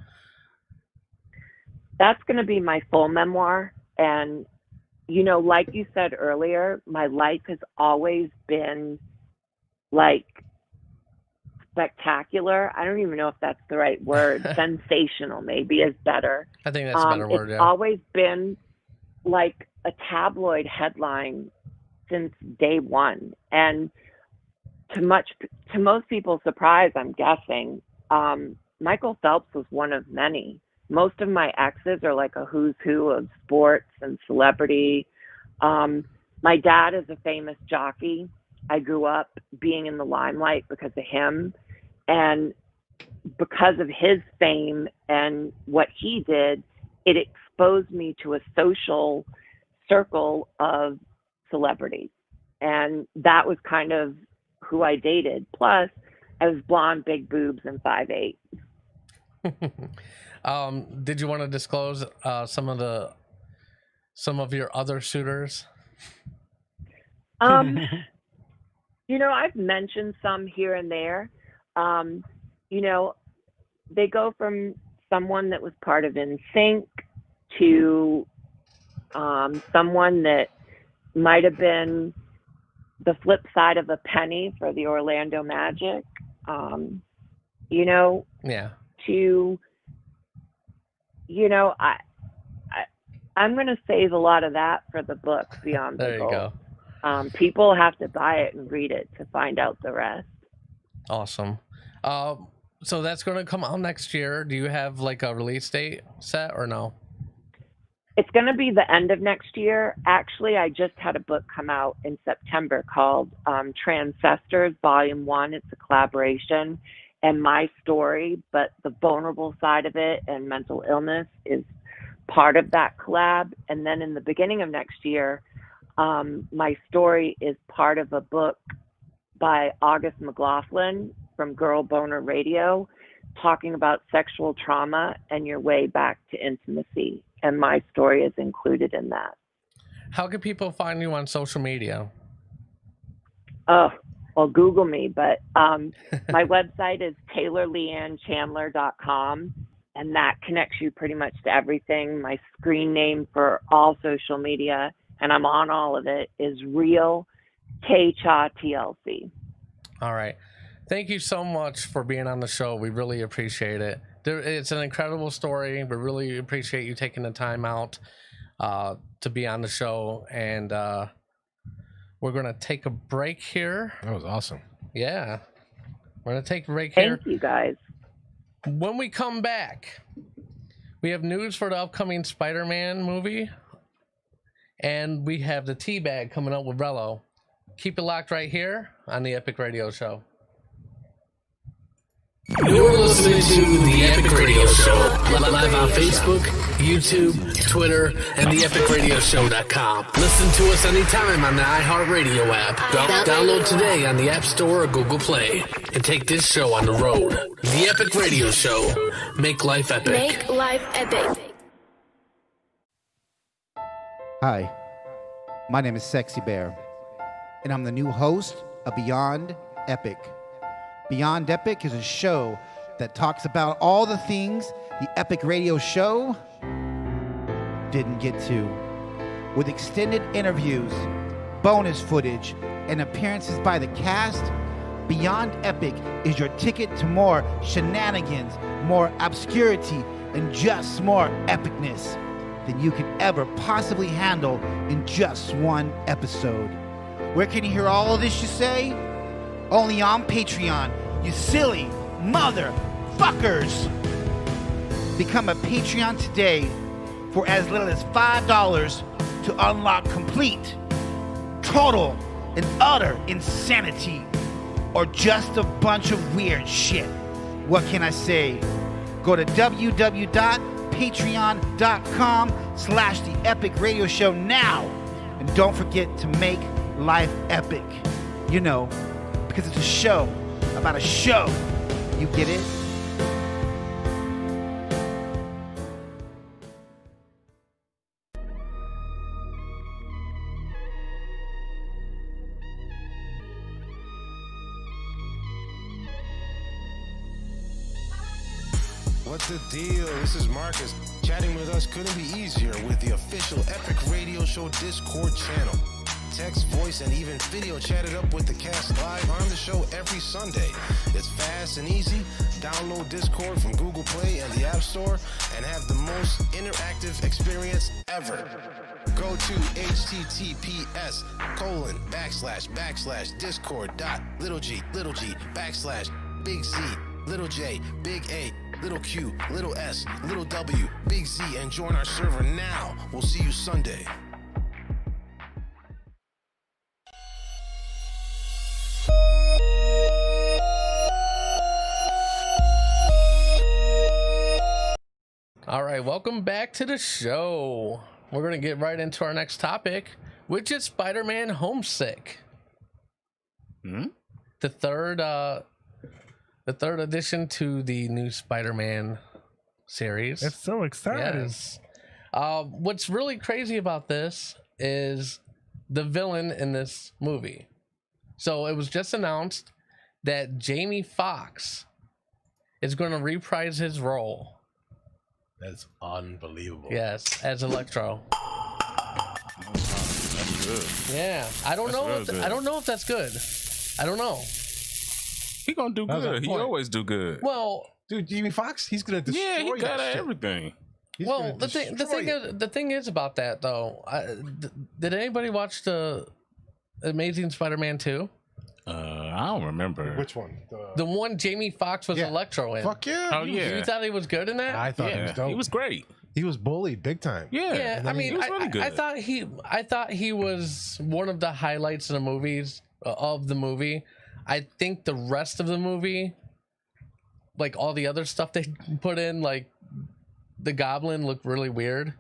That's going to be my full memoir. And, you know, like you said earlier, my life has always been like spectacular. I don't even know if that's the right word. Sensational maybe is better. I think that's a better word, It's yeah. always been like a tabloid headline since day one. And to most people's surprise, I'm guessing, Michael Phelps was one of many. Most of my exes are like a who's who of sports and celebrity. My dad is a famous jockey. I grew up being in the limelight because of him. And because of his fame and what he did, it exposed me to a social circle of celebrities. And that was kind of who I dated. Plus, I was blonde, big boobs, and 5'8". Did you want to disclose some of your other suitors? You know, I've mentioned some here and there. You know, they go from someone that was part of NSYNC to someone that might have been the flip side of a penny for the Orlando Magic. You know, Yeah. to, you know, I'm going to save a lot of that for the book Beyond the There you Gold. go. People have to buy it and read it to find out the rest. Awesome. So that's going to come out next year. Do you have like a release date set or no? It's going to be the end of next year. Actually, I just had a book come out in September called Transcestors Volume 1. It's a collaboration and my story, but the vulnerable side of it and mental illness is part of that collab. And then in the beginning of next year, my story is part of a book by August McLaughlin from Girl Boner Radio, talking about sexual trauma and your way back to intimacy. And my story is included in that. How can people find you on social media? Oh, well, Google me, but my website is taylorleannechandler.com, and that connects you pretty much to everything. My screen name for all social media, and I'm on all of it, is Real K-Cha TLC. All right. Thank you so much for being on the show. We really appreciate it. It's an incredible story. We really appreciate you taking the time out to be on the show. And we're going to take a break here. That was awesome. Yeah. We're going to take a break here. Thank you, guys. When we come back, we have news for the upcoming Spider-Man movie. And we have the Teabag coming up with Rello. Keep it locked right here on the Epic Radio Show. You're listening to the Epic Radio Show, live on Facebook, YouTube, Twitter, and theepicradioshow.com. Listen to us anytime on the iHeartRadio app. Download today on the App Store or Google Play, and take this show on the road. The Epic Radio Show. Make life epic. Make life epic. Hi, my name is Sexy Bear, and I'm the new host of Beyond Epic. Beyond Epic is a show that talks about all the things the Epic Radio Show didn't get to. With extended interviews, bonus footage, and appearances by the cast, Beyond Epic is your ticket to more shenanigans, more obscurity, and just more epicness. than you could ever possibly handle in just one episode. Where can you hear all of this, you say? Only on Patreon, you silly motherfuckers! Become a Patreon today for as little as $5 to unlock complete, total, and utter insanity, or just a bunch of weird shit. What can I say? Go to www.patreon.com/The Epic Radio Show now. And don't forget to make life epic. You know, because it's a show about a show. You get it? What's the deal? This is Marcus. Chatting with us couldn't be easier with the official Epic Radio Show Discord channel. Text, voice, and even video chatted up with the cast live on the show every Sunday. It's fast and easy. Download Discord from Google Play and the App Store and have the most interactive experience ever. Go to https://discord.g.big Z, little J, big A, little Q, little S, little W, big Z, and join our server now. We'll see you Sunday. All right, welcome back to the show. We're going to get right into our next topic, which is Spider-Man Homesick. The third addition to the new Spider-Man series. It's so exciting. Yes. What's really crazy about this is the villain in this movie. So it was just announced that Jamie Foxx is going to reprise his role. That's unbelievable. Yes, as Electro. That's good. Yeah, I don't know. I don't know if that's good. I don't know. He gonna do That's good. a He point. always do good. Well, Dude, Jamie Foxx, he's gonna destroy Yeah, he got that shit. everything. He's well, gonna the destroy it. thing is about that though. Did anybody watch the Amazing Spider-Man 2? I don't remember. Which one? The one Jamie Foxx was Yeah. Electro in. Fuck yeah. Oh yeah, You thought he was good in that? I thought he was yeah, dope. he was great. He was bullied big time. Yeah, Yeah, and I then he mean, was really good. I thought he was one of the highlights of the movies of the movie. I think the rest of the movie, like all the other stuff they put in, like the Goblin looked really weird.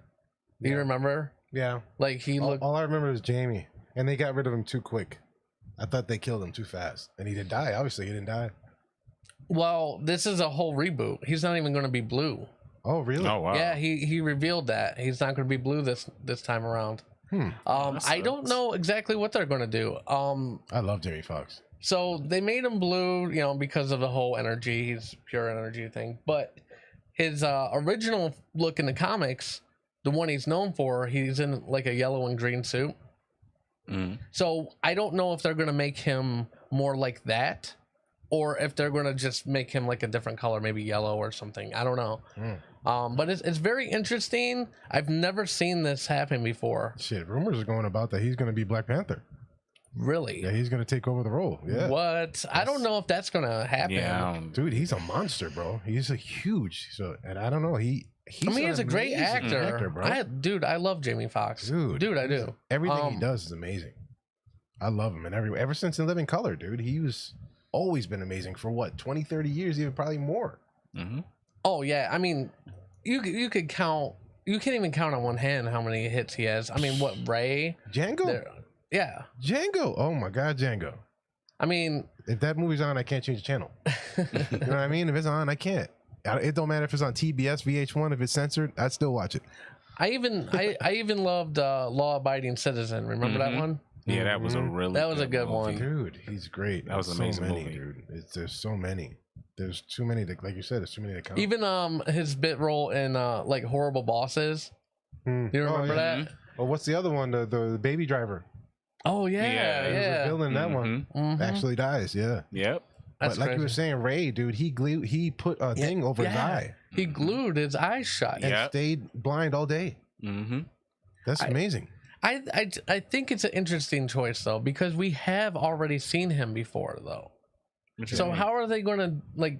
Do you Yeah. remember? Yeah. Like he looked. All I remember is Jamie, and they got rid of him too quick. I thought they killed him too fast, and he didn't die. Obviously, he didn't die. Well, this is a whole reboot. He's not even going to be blue. Oh, really? Oh wow. Yeah, he revealed that he's not going to be blue this time around. Hmm. I don't know exactly what they're going to do. I love Jamie Foxx. So they made him blue, you know, because of the whole energy. He's pure energy thing. But his original look in the comics, the one he's known for, he's in like a yellow and green suit. Mhm. So I don't know if they're going to make him more like that, or if they're going to just make him like a different color, maybe yellow or something. I don't know. But it's very interesting. I've never seen this happen before. Shit, rumors are going about that he's going to be Black Panther. Really? Yeah, he's going to take over the role. Yeah. What? I don't know if that's going to happen. Yeah, I don't- Dude, he's a monster, bro. He's a huge. So, and I don't know. He's He's a an great amazing actor. bro. I love Jamie Foxx. Dude, I do. Everything he does is amazing. I love him, and ever since In Living Color, dude, he was always been amazing for what 20, 30 years, even probably more. Mhm. Oh yeah, I mean, you could count. You can't even count on one hand how many hits he has. I mean, what Ray? Django, Yeah. Django. Oh my God, Django. I mean, If that movie's on, I can't change the channel. You know what I mean? If it's on, I can't. It don't matter if it's on TBS, VH1. If it's censored, I'd still watch it. I even loved Law Abiding Citizen. Remember that Mhm. one? Yeah, that was a really That was a good movie. one. Dude, he's great. That was an so amazing many, movie. dude. There's so many. There's too many. Like you said, there's too many to count. Even his bit role in like Horrible Bosses. Hmm. Do you remember Oh, yeah. that? Oh, what's the other one? The baby driver. Oh yeah, Yeah, He was a yeah. villain in that one. Mhm. Actually dies. Yeah. Yep. That's but like you were crazy. saying, Ray, dude, he put a thing over his yeah. eye He glued his eyes shut. and Yep. stayed blind all day. Mm-hmm. That's amazing. I think it's an interesting choice though, because we have already seen him before though. So how are they going to like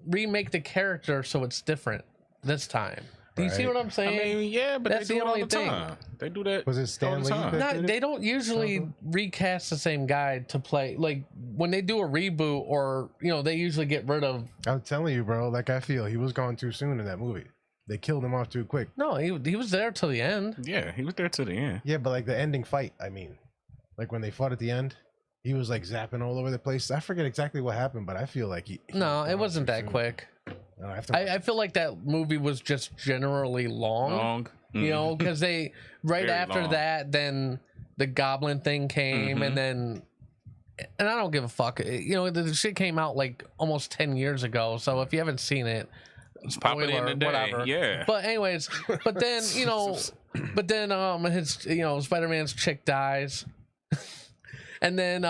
remake the character so it's different this time? Do you see what I'm saying? I mean, yeah, but that's they do the it all only the thing. time. They do that. Was it Stan all the Lee time. that No, did it? they don't usually recast the same guy to play. Like when they do a reboot, or they usually get rid of. I'm telling you, bro. Like I feel he was gone too soon in that movie. They killed him off too quick. No, he was there till the end. Yeah, he was there to the end. Yeah, but like the ending fight. I mean, like when they fought at the end, he was like zapping all over the place. I forget exactly what happened, but I feel like he No, was it gone wasn't too that soon. quick. No, I have to I feel like that movie was just generally long. Because they Very after long. that, then the Goblin thing came, and then, and I don't give a fuck. The shit came out like almost 10 years ago. So if you haven't seen it, Pop it in spoiler, the day. whatever. Yeah. But anyways, but then his Spider-Man's chick dies, and then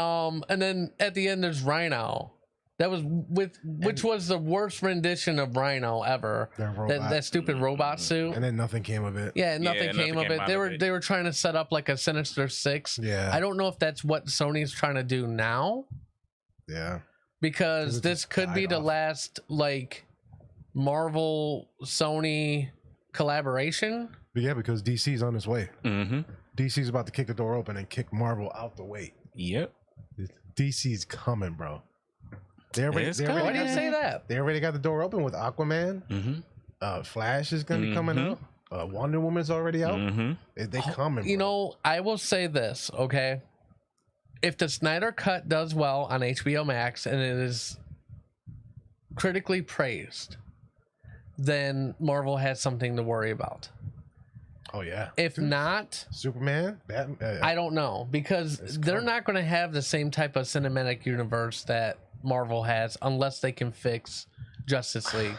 at the end there's Rhino. That was which was the worst rendition of Rhino ever. That stupid robot suit. And then nothing came of it. Yeah, nothing came of it. They were trying to set up like a Sinister Six. Yeah. I don't know if that's what Sony's trying to do now, Yeah. because it this just could be died the off. last like Marvel Sony collaboration. But yeah, because DC's on his way. Mm-hmm. DC's about to kick the door open and kick Marvel out the way. Yep. DC's coming, bro. They already, It's they coming. Why already do you got say that? They already got the door open with Aquaman. Mm-hmm. Flash is gonna be coming out. Wonder Woman's already out. Mm-hmm. They coming. You bro. know, I will say this, okay? If the Snyder Cut does well on HBO Max and it is critically praised, then Marvel has something to worry about. Oh yeah. If not, Superman, Batman. I don't know, because they're coming. not going to have the same type of cinematic universe that Marvel has unless they can fix Justice League.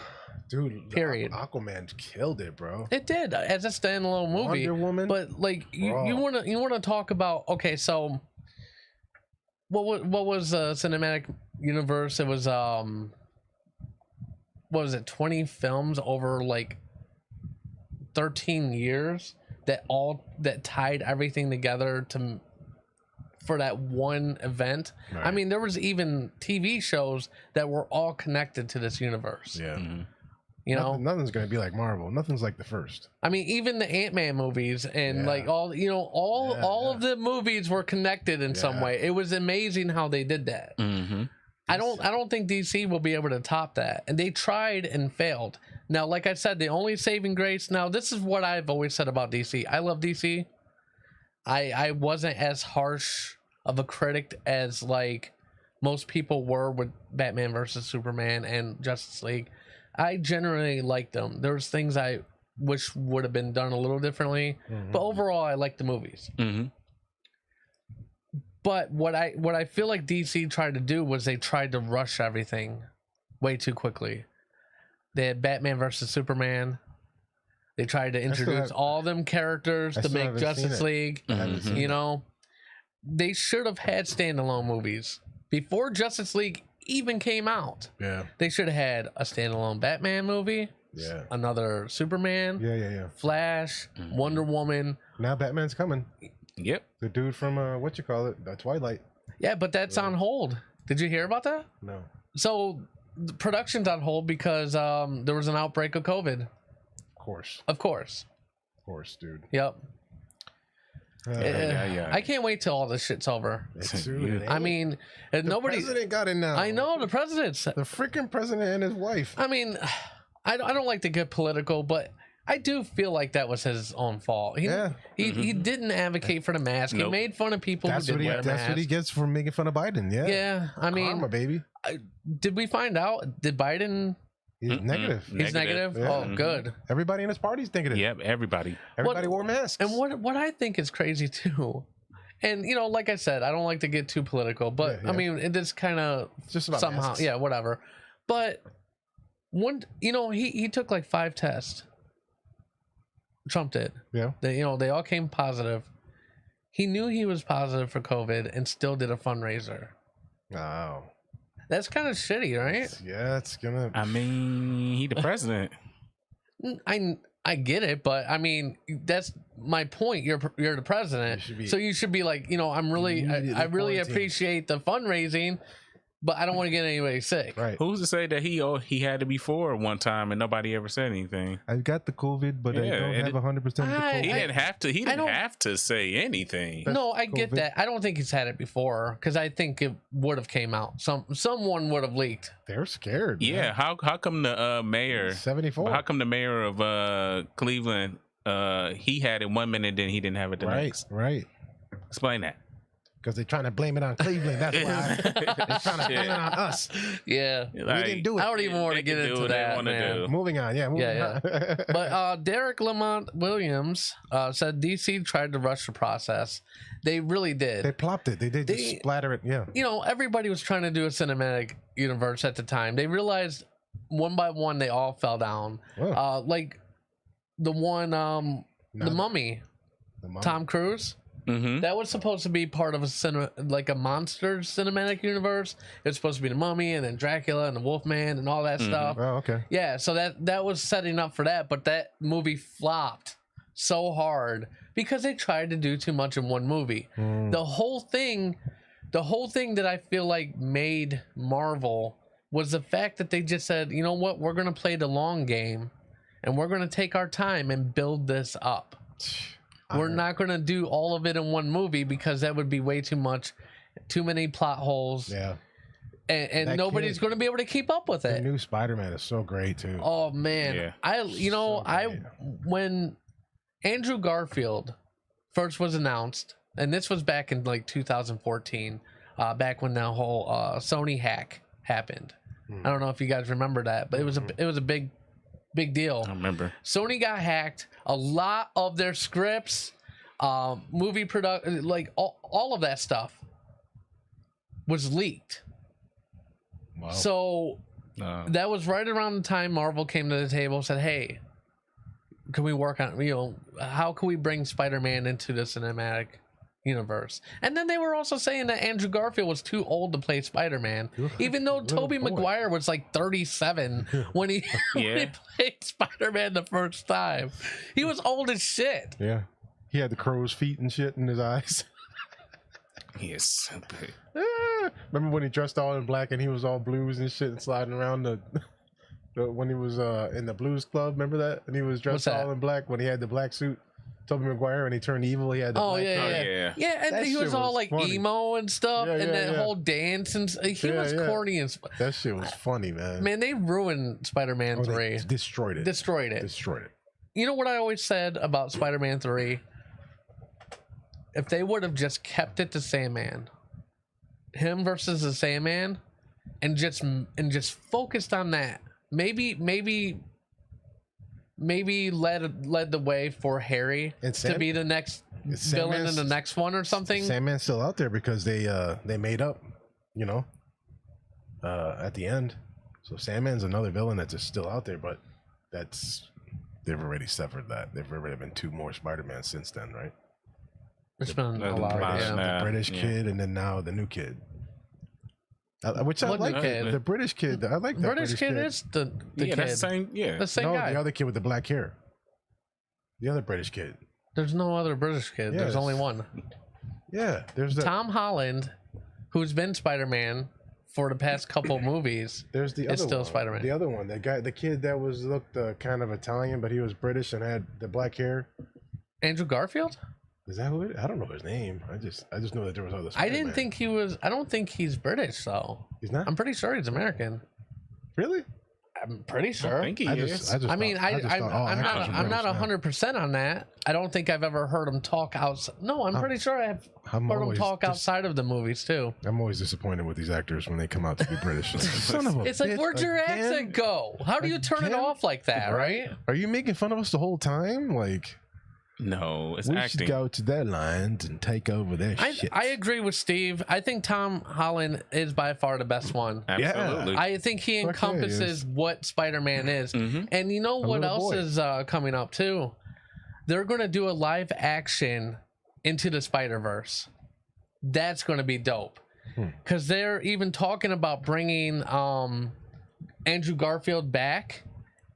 Dude, Period. Aquaman killed it, bro. It did as a standalone movie. Wonder Woman. But like you Bro. want to talk about, okay, so what was cinematic universe? It was what was it, 20 films over like 13 years that tied everything together for that one event. Right. I mean, there was even TV shows that were all connected to this universe. Yeah. You know, Nothing's gonna be like Marvel. Nothing's like the first. I mean, even the Ant-Man movies and like all of the movies were connected in some Yeah. way. It was amazing how they did that. Mm-hmm. I don't think DC will be able to top that. And they tried and failed. Now, like I said, the only saving grace. Now, this is what I've always said about DC. I love DC. I wasn't as harsh of a critic as like most people were with Batman versus Superman and Justice League. I generally liked them. There was things I wish would have been done a little differently, but overall, I like the movies. Mm-hmm. But what I feel like DC tried to do was they tried to rush everything way too quickly. They had Batman versus Superman. They tried to introduce all them characters I to still make haven't Justice seen it. League. I haven't seen You it. know, they should have had standalone movies before Justice League even came out. Yeah. They should have had a standalone Batman movie, Yeah. another Superman, Yeah. Flash, Wonder Woman. Now Batman's coming. Yep. The dude from Twilight. Yeah, but that's on hold. Did you hear about that? No. So the production's on hold because there was an outbreak of COVID. Of course, Of course. dude. Yep. Yeah. I can't wait till all this shit's over. Dude, I mean, and the nobody. president got it now. I know the president's. The freaking president and his wife. I mean, I don't like to get political, but I do feel like that was his own fault. He didn't advocate for the mask. He Nope. made fun of people That's who what did he. wear That's masks. what he gets for making fun of Biden. Yeah. Yeah, I mean, Karma, baby. did we find out? Did Biden? He's negative. He's negative. Yeah. Oh, good. Everybody in his party's thinking it. Yep. Everybody. Everybody wore masks. And what I think is crazy too, and like I said, I don't like to get too political, but Yeah. I mean, it is kind of It's just about somehow, masks. yeah, whatever. But he took like 5 tests. Trump did. Yeah. They all came positive. He knew he was positive for COVID and still did a fundraiser. Oh. That's kind of shitty, right? Yeah, it's gonna. I mean, he the president. I get it, but I mean, that's my point. You're the president, so you should be like, I'm really, I really quarantined. appreciate the fundraising, but I don't want to get anybody sick. Right. Who's to say that he had to be for one time and nobody ever said anything? I got the COVID, but I Yeah, don't and have 100% of the COVID. He didn't have to. He didn't don't- have to say anything. No, I get COVID. that. I don't think he's had it before because I think it would have came out. Someone would have leaked. They're scared. Yeah. Man. How come the mayor? 74. How come the mayor of Cleveland? He had it 1 minute, then he didn't have it the Right, next. right. Explain that. Because they're trying to blame it on Cleveland. That's why. They're trying to blame it on us. Yeah. Like, didn't do it. I don't even want to they get can do into what they that, wanna man. do. Moving on. Yeah, moving Yeah, on. But Derek Lamont Williams said DC tried to rush the process. They really did. They plopped it. They did just They- splatter it. Yeah. Everybody was trying to do a cinematic universe at the time. They realized one by one they all fell down. Wow. Like the one, the Not- Mummy, The mom- Tom Cruise. Mm-hmm. That was supposed to be part of a monsters cinematic universe. It was supposed to be the Mummy and then Dracula and the Wolfman and all that stuff. Oh, okay. Yeah, so that was setting up for that, but that movie flopped so hard because they tried to do too much in one movie. Mm. The whole thing that I feel like made Marvel was the fact that they just said, you know what, we're gonna play the long game and we're gonna take our time and build this up. We're not gonna do all of it in one movie because that would be way too much, too many plot holes, Yeah. and That nobody's kid- gonna be able to keep up with The it. new Spider-Man is so great too. Oh man, Yeah. So great. when Andrew Garfield first was announced, and this was back in like 2014, back when the whole Sony hack happened. I don't know if you guys remember that, but it was a big deal. I remember. Sony got hacked. A lot of their scripts, movie production, like all of that stuff was leaked. Wow. So that was right around the time Marvel came to the table and said, hey, can we work on, how can we bring Spider-Man into the cinematic universe? And then they were also saying that Andrew Garfield was too old to play Spider-Man, even though Little Tobey boy. Maguire was like 37 when he, when he Yeah. played Spider-Man the first time. He was old as shit. Yeah. He had the crow's feet and shit in his eyes. Yes. Remember when he dressed all in black and he was all blues and shit and sliding around the when he was in the Blues Club? Remember that? And he was dressed What's that? all in black when he had the black suit. Tobey Maguire, and he turned evil. He had the Oh black yeah, coat. yeah, yeah. yeah. And That he shit was all was like funny. emo and stuff, Yeah, and yeah, that yeah. whole dance and he Yeah, was yeah. corny and That shit was funny, man. man. They ruined Spider-Man Oh, they 3, destroyed it. destroyed it. Destroyed it. You know what I always said about Spider-Man 3? If they would have just kept it to Sandman, him versus the Sandman, and just focused on that, maybe led the way for Harry And to be the next villain in the next one or something. Sandman's still out there because they made up, at the end. So Sandman's another villain that's just still out there, but they've already severed that. There've already been 2 more Spider-Man since then, right? There's been a The lot of British- yeah. nah. The British yeah. kid, and then now the new kid. Which I What new like. kid? The British kid. I like that British kid is the Yeah, kid. that's the same. Yeah. The same no, guy. the other kid with the black hair. The other British kid. There's no other British kid. There's Yes. only one. Yeah, there's the Tom Holland, who's been Spider-Man for the past couple movies. there's the other It's still one. Spider-Man. The other one, the kid that looked kind of Italian, but he was British and had the black hair. Andrew Garfield? Is that who it? I don't know his name. I just know that there was other. I Spider-Man. didn't think he was. I don't think he's British though. He's not. I'm pretty sure he's American. Really? I'm pretty I sure. think he I is. just I mean, thought- just thought all I'm actors were not British now. 100% on that. I don't think I've ever heard him talk outside. No, I'm pretty sure I've I'm heard him always talk dis- outside of the movies too. I'm always disappointed with these actors when they come out to be British. Like, son of a It's like, bitch, where'd your again? accent go? How do you turn it Again? off like that, right? Are you making fun of us the whole time? Like, No, it's we acting. should go to their lines and take over their shit. I agree with Steve. I think Tom Holland is by far the best one. Absolutely. I think he Fuck yeah, he encompasses is. what Spider-Man is. Mhm. And you know what little else boy. is coming up too? They're going to do a live action Into the Spider-Verse. That's going to be dope. Because they're even talking about bringing Andrew Garfield back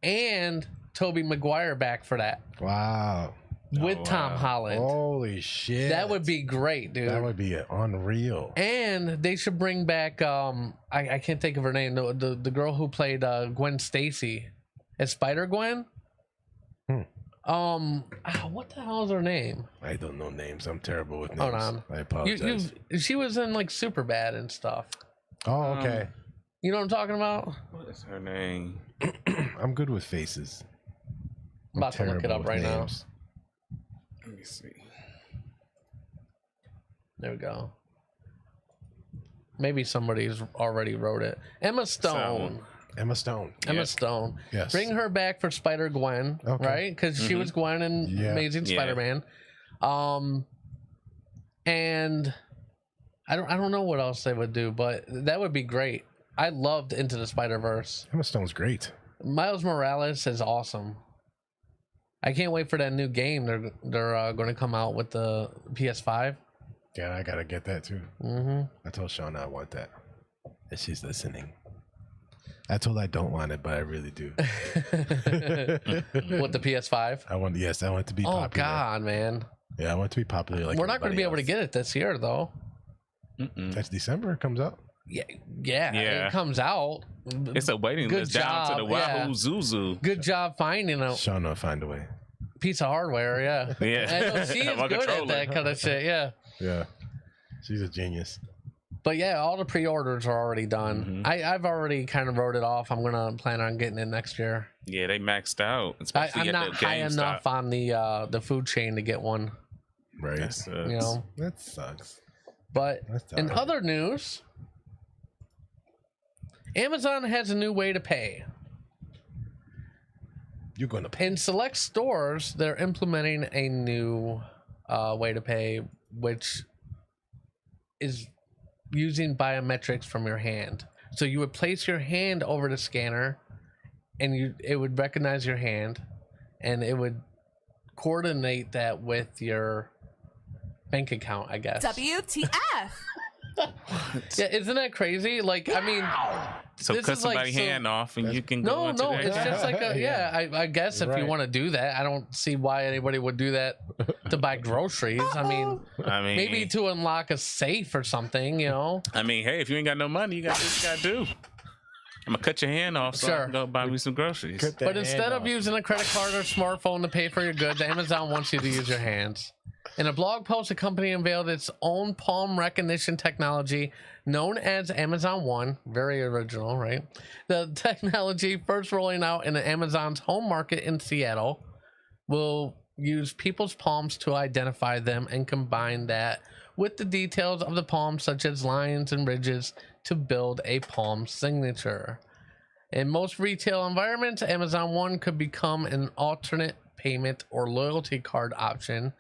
and Tobey Maguire back for that Wow. with Tom Holland. Holy shit. That would be great, dude. That would be unreal. And they should bring back I can't think of her name. The girl who played Gwen Stacy as Spider-Gwen. What the hell is her name? I don't know names. I'm terrible with names. Hold on. I apologize. She was in like Superbad and stuff. Oh, okay. You know what I'm talking about? What is her name? I'm good with faces. I'm about to look it terrible up with right now. names. Let me see. There we go. Maybe somebody's already wrote it. Emma Stone. Emma Stone. Emma Stone. Yes. Bring her back for Spider-Gwen, Okay. right? Because she was Gwen in Yeah. Amazing Yeah. Spider-Man. And I don't know what else they would do, but that would be great. I loved Into the Spider-Verse. Emma Stone's great. Miles Morales is awesome. I can't wait for that new game they're going to come out with the PS5. Yeah, I gotta get that too. Mm-hmm. I told Shauna I want that. And she's listening. I told her I don't want it, but I really do. With the PS5. I want it to be Oh popular. God, man! Yeah, I want it to be popular. Like We're not going to be able to everybody get it this year, though. else. That's December. It comes out. Yeah, Yeah. it comes out. It's a waiting Good list down to the job, Wahoo yeah. Zuzu. Good job finding a Shauna will find a way. piece of hardware. Yeah, Yeah. I know she is I'm a good at controller. that kind of shit. Yeah, Yeah, she's a genius. but yeah, all the pre-orders are already done. I've already kind of wrote it off. I'm gonna plan on getting it next year. Yeah, they maxed out. Especially I'm at not the high GameStop. enough on the food chain to get one. Right. That sucks. You know, That sucks. but That's in all right. other news, Amazon has a new way to pay. You're gonna pay. In select stores, they're implementing a new way to pay, which is using biometrics from your hand. So you would place your hand over the scanner, and it would recognize your hand, and it would coordinate that with your bank account, I guess. WTF? Yeah, isn't that crazy? Like, I mean, So this cut is like somebody's hand off and you can go no, into that. it's just like a I guess if you Right. want to do that, I don't see why anybody would do that to buy groceries. I mean, maybe to unlock a safe or something, you know. I mean, hey, if you ain't got no money, you got to do what you got to do. I'm gonna cut your hand off so I Sure. can go buy me some groceries. Cut that But instead hand of off. using a credit card or smartphone to pay for your goods, Amazon wants you to use your hands. In a blog post, the company unveiled its own palm recognition technology known as Amazon One. Very original, right? The technology, first rolling out in Amazon's home market in Seattle, will use people's palms to identify them and combine that with the details of the palm, such as lines and ridges, to build a palm signature. In most retail environments, Amazon One could become an alternate payment or loyalty card option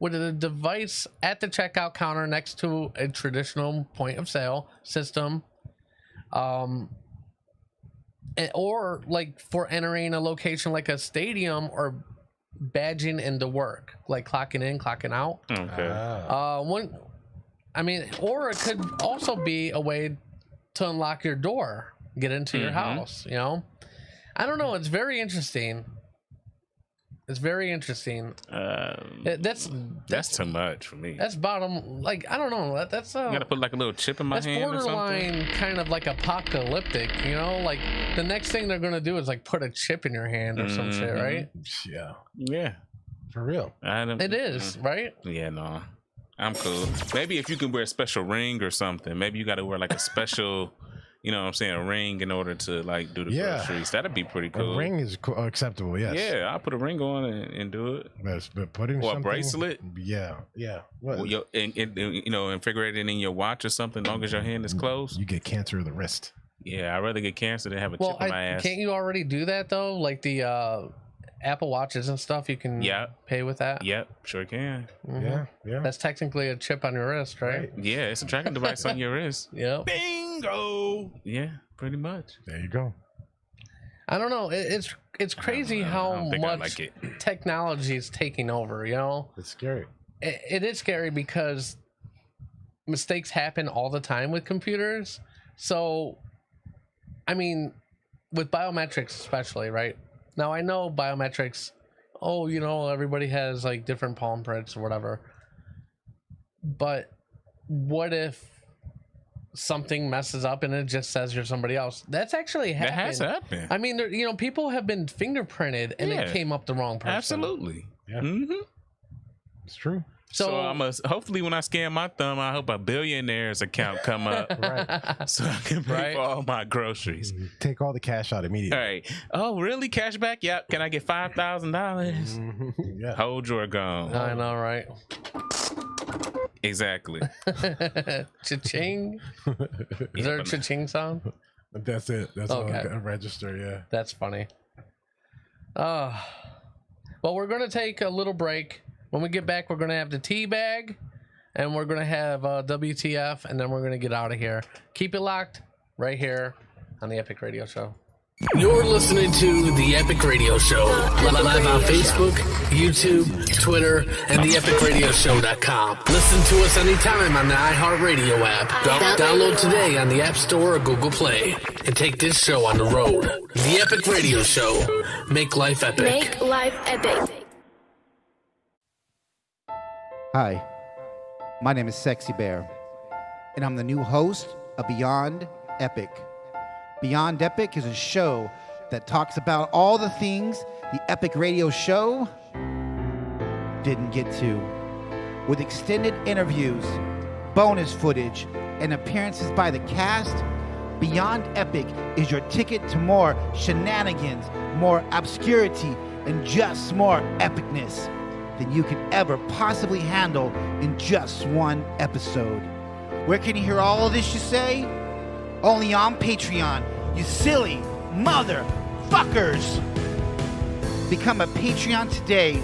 with a device at the checkout counter next to a traditional point of sale system, or like for entering a location like a stadium or badging into work, like clocking in, clocking out. Okay. Or it could also be a way to unlock your door, get into your house, you know? I don't know. It's very interesting. It's very interesting. That's too much for me. That's bottom. Like, I don't know. That's You gotta put like a little chip in my that's hand or something. borderline kind of like apocalyptic, you know? Like the next thing they're gonna do is like put a chip in your hand or some shit, right? Yeah, Yeah, for real. It is, right? Yeah, no, I'm cool. Maybe if you can wear a special ring or something. Maybe you got to wear like a special, you know what I'm saying, a ring in order to like do the Yeah. groceries. That'd be pretty cool. A ring is acceptable. Yes. Yeah, I'll put a ring on and do it. But putting Or a something, bracelet? Yeah. What? Well, and figure it in your watch or something. As long as your hand is closed. You get cancer of the wrist. Yeah, I'd rather get cancer than have a Well, chip in my ass. can't you already do that though? Like the Apple Watches and stuff, you can pay with that. Yep, sure can. Mhm. Yeah. That's technically a chip on your wrist, right? Yeah, it's a tracking device on your wrist. Yep. Bingo. Yeah, pretty much. There you go. I don't know. It's crazy I how don't think I much like it. technology is taking over. You know, It's scary. it is scary because mistakes happen all the time with computers. So, I mean, with biometrics especially, right? Now I know biometrics. Oh, you know, everybody has like different palm prints or whatever. But what if something messes up and it just says you're somebody else? That's actually happened. That has happened. I mean, you know, people have been fingerprinted and it came up the wrong person. Absolutely. Yeah. Mm-hmm. It's true. So I'm hopefully when I scan my thumb, I hope a billionaire's account come up, Right. so I can pay for all my groceries. Take all the cash out immediately. All right. Oh, really? Cash back? Yep. Can I get $5,000? Yeah. Whole drawer gone. I know, right? Exactly. Cha-ching. Is there a cha-ching sound? That's it. That's Okay. all I register. Yeah. That's funny. Well, we're going to take a little break. When we get back, we're going to have the tea bag, and we're going to have WTF, and then we're going to get out of here. Keep it locked right here on the Epic Radio Show. You're listening to the Epic Radio Show, live on Facebook, YouTube, Twitter, and theepicradioshow.com. Listen to us anytime on the iHeartRadio app. Download today on the App Store or Google Play, and take this show on the road. The Epic Radio Show. Make life epic. Make life epic. Hi, my name is Sexy Bear, and I'm the new host of Beyond Epic. Beyond Epic is a show that talks about all the things the Epic Radio Show didn't get to. With extended interviews, bonus footage, and appearances by the cast, Beyond Epic is your ticket to more shenanigans, more obscurity, and just more epicness than you could ever possibly handle in just one episode. Where can you hear all of this, you say? Only on Patreon, you silly motherfuckers! Become a Patreon today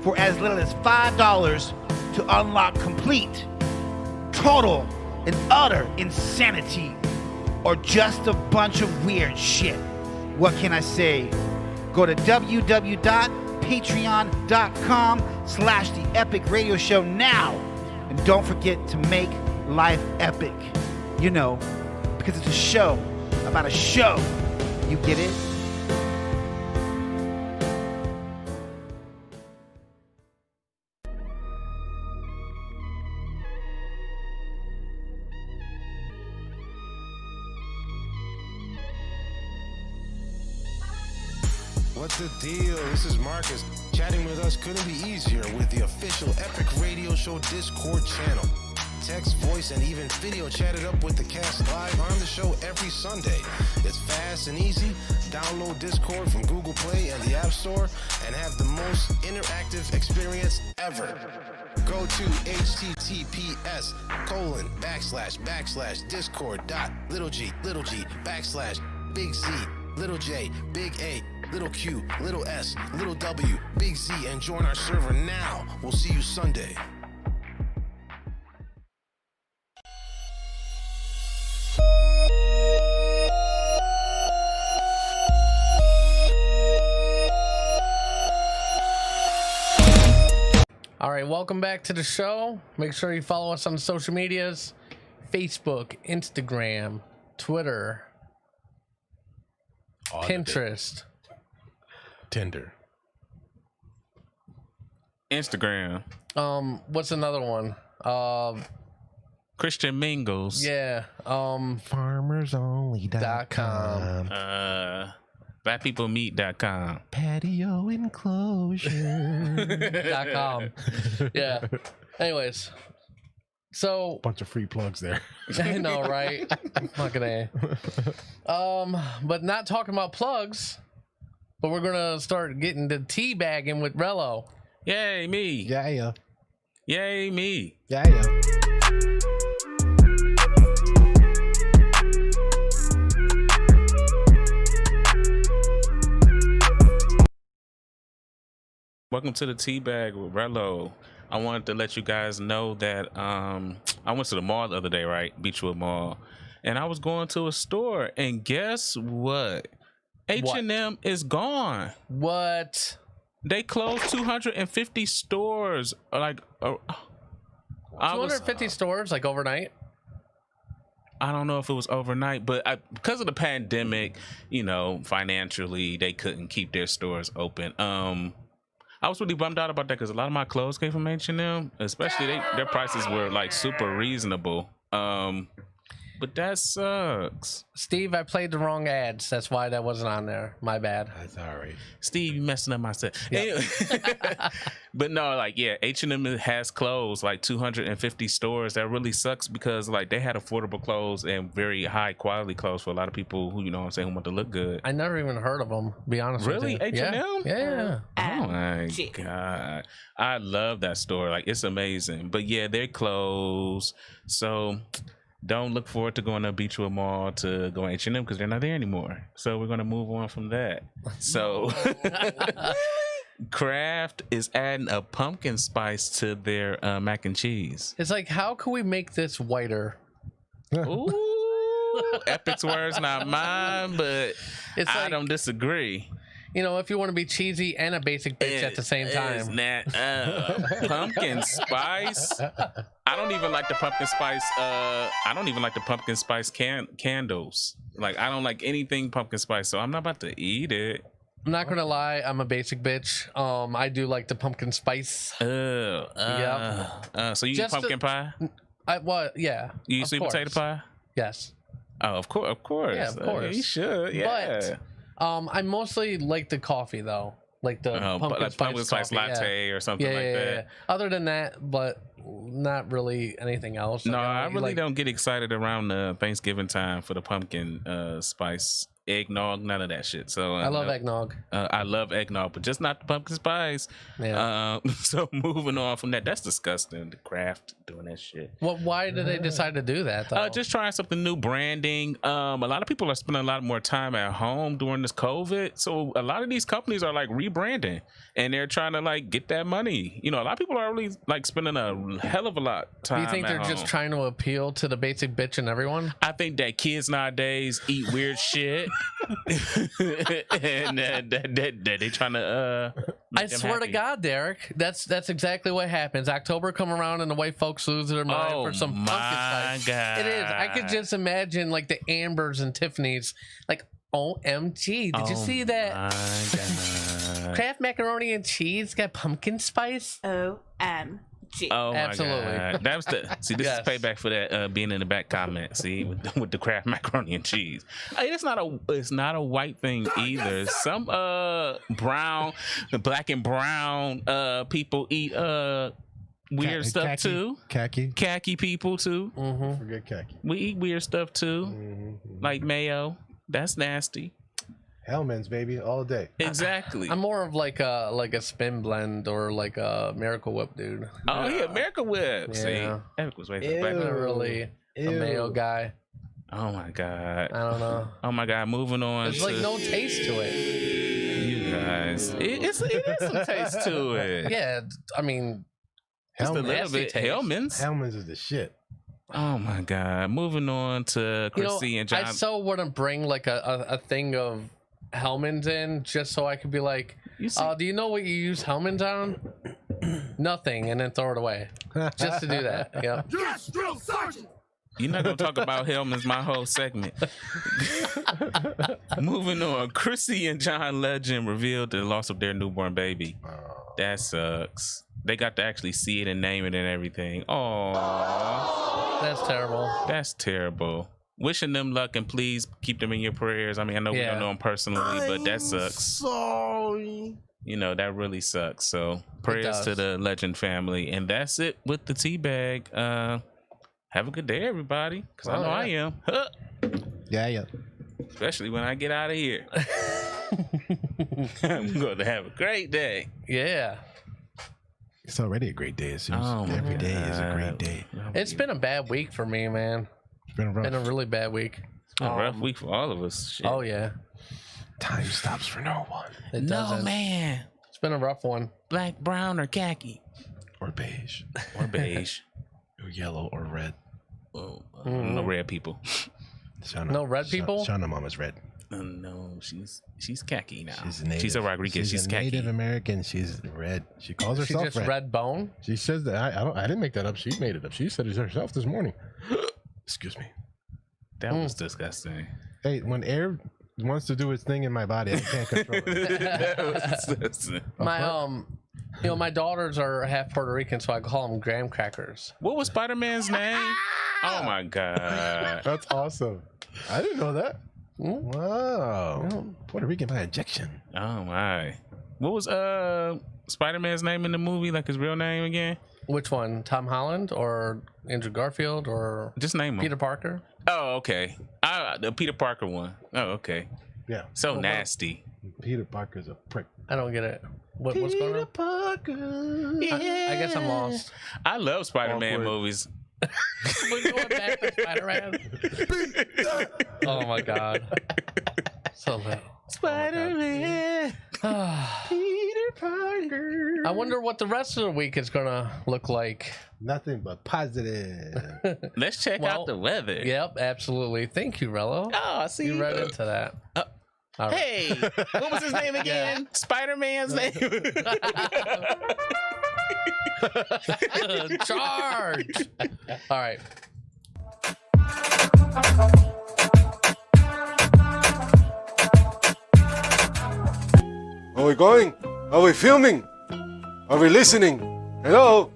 for as little as $5 to unlock complete, total, and utter insanity, or just a bunch of weird shit. What can I say? Go to www.patreon.com/The Epic Radio Show now. And don't forget to make life epic. You know, because it's a show about a show. You get it? What's the deal? This is Marcus. Chatting with us couldn't be easier with the official Epic Radio Show Discord channel. Text, voice, and even video chatted up with the cast live on the show every Sunday. It's fast and easy. Download Discord from Google Play and the App Store and have the most interactive experience ever. Go to https://discord.g.big Z, little J, big A, little Q, little S, little W, big Z, and join our server now. We'll see you Sunday. All right, welcome back to the show. Make sure you follow us on the social medias: Facebook, Instagram, Twitter, Pinterest, Tinder, Instagram. What's another one? Christian Mingles. Yeah. farmersonly.com. Blackpeoplemeet.com. Patio enclosure. .com. Yeah. Anyways, so Bunch of free plugs there. I know, right? Fucking A. But not talking about plugs. But we're gonna start getting the tea bagging with Rello. Yay, me. Yeah. Yay, me. Yeah. Welcome to the tea bag with Rello. I wanted to let you guys know that I went to the mall the other day, right? Beechwood Mall. And I was going to a store, and guess what? H&M is gone. What? They closed 250 stores. Like 250 stores like overnight? I don't know if it was overnight, but because of the pandemic, you know, financially they couldn't keep their stores open. I was really bummed out about that because a lot of my clothes came from H&M, especially their prices were like super reasonable. But that sucks. Steve, I played the wrong ads. That's why that wasn't on there. My bad. That's all right. Steve, you messing up my set. Yep. Anyway. But no, like, yeah, H&M has closed like 250 stores. That really sucks because like they had affordable clothes and very high quality clothes for a lot of people who, you know what I'm saying, who want to look good. I never even heard of them, to be honest Really? with you. H&M? Yeah. Oh my God. I love that store. Like, it's amazing. But yeah, they're closed. So don't look forward to going to Beechwood Mall to go to H&M because they're not there anymore. So we're going to move on from that. So Kraft is adding a pumpkin spice to their mac and cheese. It's like, how can we make this whiter? Ooh, Epic's words, not mine, but It's I like, don't disagree. you know, if you want to be cheesy and a basic bitch at the same time. Pumpkin spice. I don't even like the pumpkin spice. I don't even like the pumpkin spice candles. Like, I don't like anything pumpkin spice, so I'm not about to eat it. I'm not gonna lie, I'm a basic bitch. I do like the pumpkin spice. So you eat Just pumpkin pie? Yeah. You eat of sweet course. potato pie? Yes. Oh, of course. Yeah, of course. You should. Yeah. But I mostly like the coffee though, like the pumpkin spice coffee, latte or something like that. Yeah. Other than that, but not really anything else. No, Like, I really like, don't get excited around Thanksgiving time for the pumpkin spice eggnog, none of that shit. So I love eggnog. I love eggnog, but just not the pumpkin spice. Yeah. So moving on from that, that's disgusting. The Kraft doing that shit. Well, why did they decide to do that though? Just trying something new, branding. A lot of people are spending a lot more time at home during this COVID, so a lot of these companies are like rebranding, and they're trying to like get that money. You know, a lot of people are really like spending a hell of a lot of time. Do you think they're just trying to appeal to the basic bitch and everyone? I think that kids nowadays eat weird shit, and that they trying to. I swear to God, Derek, that's exactly what happens. October come around and the white folks lose their mind for some pumpkin spice. God. It is. I could just imagine like the Ambers and Tiffany's, like OMG. Did you see that? Kraft macaroni and cheese got pumpkin spice. OMG. Oh my Absolutely. God. That was this is payback for that being in the back comment. See, with the Kraft macaroni and cheese. Hey, it's not a white thing either. Some black and brown people eat weird stuff too. Khaki people too. Mm-hmm. Forget khaki. We eat weird stuff too, like mayo. That's nasty. Hellman's, baby, all day. Exactly. I'm more of like a spin blend or like a Miracle Whip dude. Oh yeah, American Whip. Yeah. See, Epic was waiting. I'm not really a mayo guy. Oh my God. I don't know. Oh my God. Moving on. There's like no taste to it. You guys, it is some taste to it. Yeah, I mean, Just a little nasty bit. taste. Hellman's is the shit. Oh my God. Moving on to Chrissy and John. I so wouldn't bring like a thing of Hellman's in just so I could be like, do you know what you use Hellman's on? Nothing, and then throw it away. Just to do that. Yeah. Yes, drill sergeant. You're not gonna talk about Hellman's my whole segment. Moving on, Chrissy and John Legend revealed the loss of their newborn baby. That sucks. They got to actually see it and name it and everything. Oh, That's terrible. that's terrible. Wishing them luck and please keep them in your prayers. I mean, I know we don't know them personally, but that sucks. Sorry. You know, that really sucks. So prayers to the Legend family. And that's it with the teabag. Have a good day, everybody. Because I know I am. Huh. Yeah. Especially when I get out of here. I'm going to have a great day. Yeah. It's already a great day. It seems Oh, my every day is a God. great day. It's been a bad week for me, man. It's been rough. Been a really bad week. It's been a rough week for all of us. Shit. Oh yeah. Time stops for no one. It No, doesn't. man. It's been a rough one. Black, brown, or khaki? Or beige. Or beige. Or yellow or red. Oh, no red people. Shauna, No red people? Shauna Mama's red. No, she's khaki now. She's native. She's a Rodriguez. She's a khaki. Native American. She's red. She calls She herself just red. red bone. She says that I didn't make that up. She made it up. She said it herself this morning. Excuse me. That was disgusting. Hey, when air wants to do its thing in my body, I can't control it. That was disgusting. My daughters are half Puerto Rican, so I call them graham crackers. What was Spider-Man's name? Oh my god. That's awesome. I didn't know that. Mm. Wow. Puerto Rican by injection. Oh my. What was Spider-Man's name in the movie? Like his real name again? Which one? Tom Holland or Andrew Garfield or Just name him. Peter Parker? Oh, okay. The Peter Parker one. Oh, okay. Yeah. So nasty. Peter Parker's a prick. I don't get it. What's going on? Parker. I guess I'm lost. I love Spider-Man Awkward. movies. We're going back to Spider-Man. Oh my god. So lit. Spider-Man. Peter Parker. I wonder what the rest of the week is gonna look like. Nothing but positive. Let's check out the weather. Yep, absolutely. Thank you, Rello. Oh, I see. You read into that. All right. Hey, what was his name again? Spider-Man's name. Charge! All right. Are we going? Are we filming? Are we listening? Hello?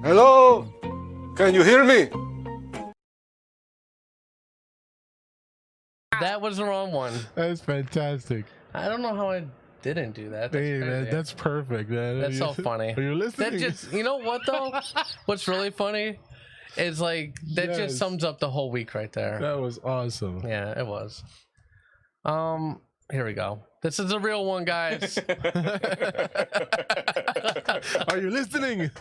Hello? Can you hear me? That was the wrong one. That's fantastic. I don't know how I didn't do that. That's Hey, man, crazy. that's perfect, man. That's so funny. Are you listening? That just, you know what though? What's really funny is like that Yes. just sums up the whole week right there. That was awesome. Yeah, it was. Here we go. This is a real one, guys. Are you listening?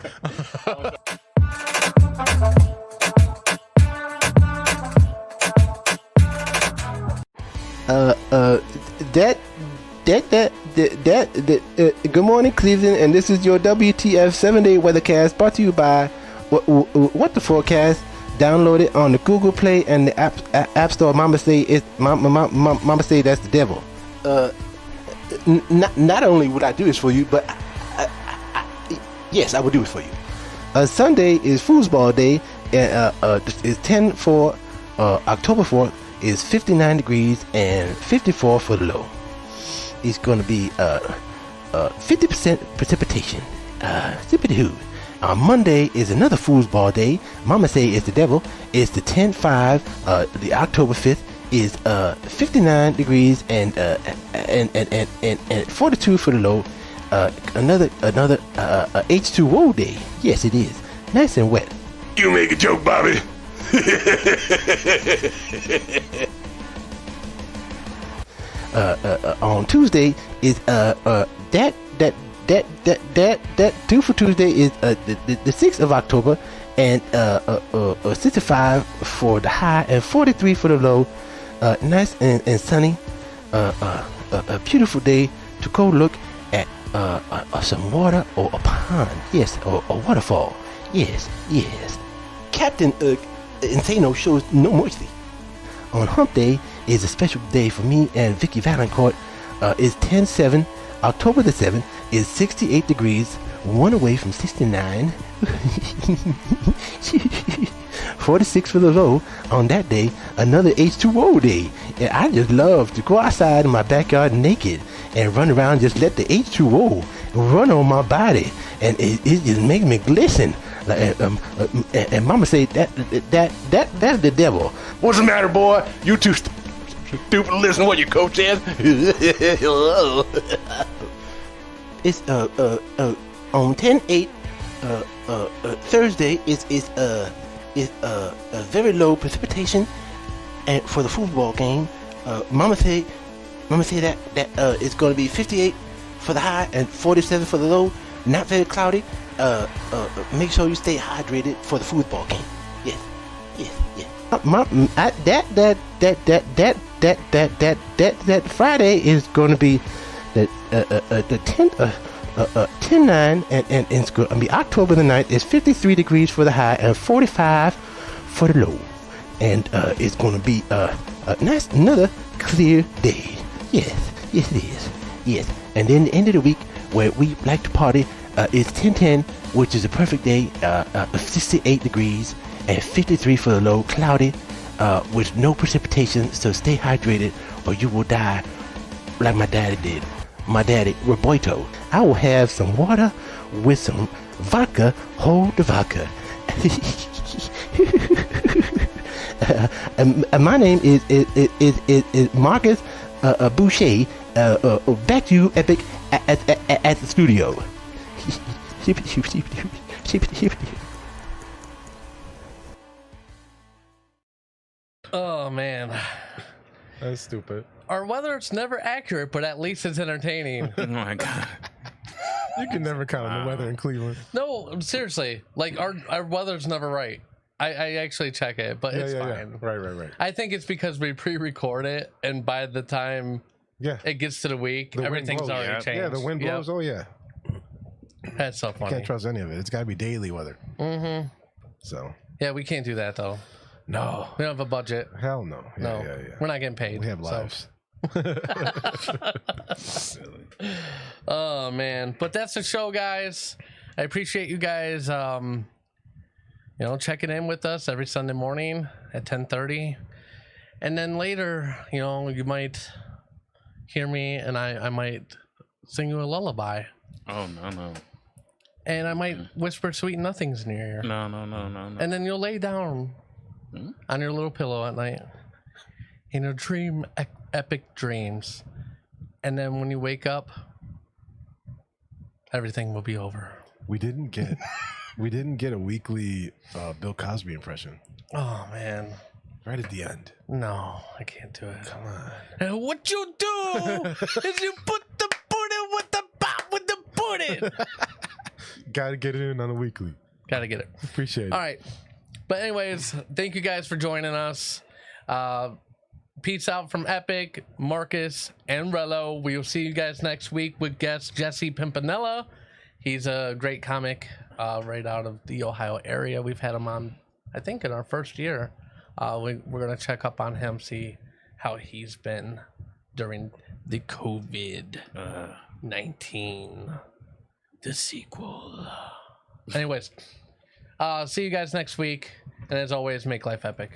Good morning, Cleveland, and this is your WTF 7-day weathercast brought to you by What the Forecast. Download it on the Google Play and the App Store. Mama say that's the devil. Not only would I do this for you, but yes, I would do it for you. Sunday is Foosball Day, and it's 10 for October 4th. Is 59 degrees and 54 for the low. It's going to be 50% precipitation. Zippity-hoo. Monday is another Foosball Day. Mama say it's the devil. It's the 10-5. The October 5th is 59 degrees and 42 for the low. Another H2O day. Yes, it is. Nice and wet. You make a joke, Bobby. On Tuesday is that 2 for Tuesday is the 6th of October, and 65 for the high and 43 for the low. Nice and sunny. A beautiful day to go look at some water or a pond. Yes, or a waterfall. Yes. Captain Insano shows no mercy. On Hump Day is a special day for me and Vicky Valancourt. Is 10-7. October the 7th is 68 degrees, one away from 69. 46 for the low. On that day, another H2O day. And I just love to go outside in my backyard naked and run around, just let the H2O run on my body, and it just makes me glisten. And Mama say that's the devil. What's the matter, boy? You too stupid to listen to what your coach says? It's on 10/8 Thursday is very low precipitation, and for the football game, Mama say that it's going to be 58 for the high and 47 for the low. Not very cloudy. Make sure you stay hydrated for the football game. Yes. That Friday is going to be the 10/9, and it's going to be October the 9th. It's 53 degrees for the high and 45 for the low, and it's going to be a nice another clear day. Yes, it is. Yes, and then the end of the week where we like to party is 10/10, which is a perfect day. 68 degrees and 53 for the low, cloudy. with no precipitation, so stay hydrated or you will die like my daddy did. My daddy, Roberto. I will have some water with some vodka. Hold the vodka. My name is Marcus Boucher. Back to you, Epic, at the studio. Oh man, That's stupid. our weather it's never accurate, but at least it's entertaining. Oh my god. You can never count on the weather in Cleveland. No, seriously, like our weather's never right. I actually check it, but it's fine. Right. I think it's because we pre-record it, and by the time it gets to the week, The wind everything's blows. already changed. Yeah, the wind blows. Yep. Oh yeah. That's so funny. Can't trust any of it. It's got to be daily weather. Mm-hmm. So. Yeah, we can't do that though. No. We don't have a budget. Hell no. No. We're not getting paid. We have so. lives. Oh man, but that's the show, guys. I appreciate you guys checking in with us every Sunday morning at 10:30, and then later you might hear me and I might sing you a lullaby. Oh no. And I might whisper sweet nothings in your ear. No. And then you'll lay down on your little pillow at night and you'll dream epic dreams. And then when you wake up, everything will be over. We didn't get a weekly Bill Cosby impression. Oh man. Right at the end. No, I can't do it. Come on. And what you do is you put the pudding with the pop with the pudding. Gotta get it in on the weekly. Gotta get it. Appreciate it. All right. But anyways, thank you guys for joining us. Peace out from Epic, Marcus, and Rello. We will see you guys next week with guest Jesse Pimpinella. He's a great comic right out of the Ohio area. We've had him on, I think, in our first year. We're going to check up on him, see how he's been during the COVID-19, the sequel. Anyways, see you guys next week. And as always, make life epic.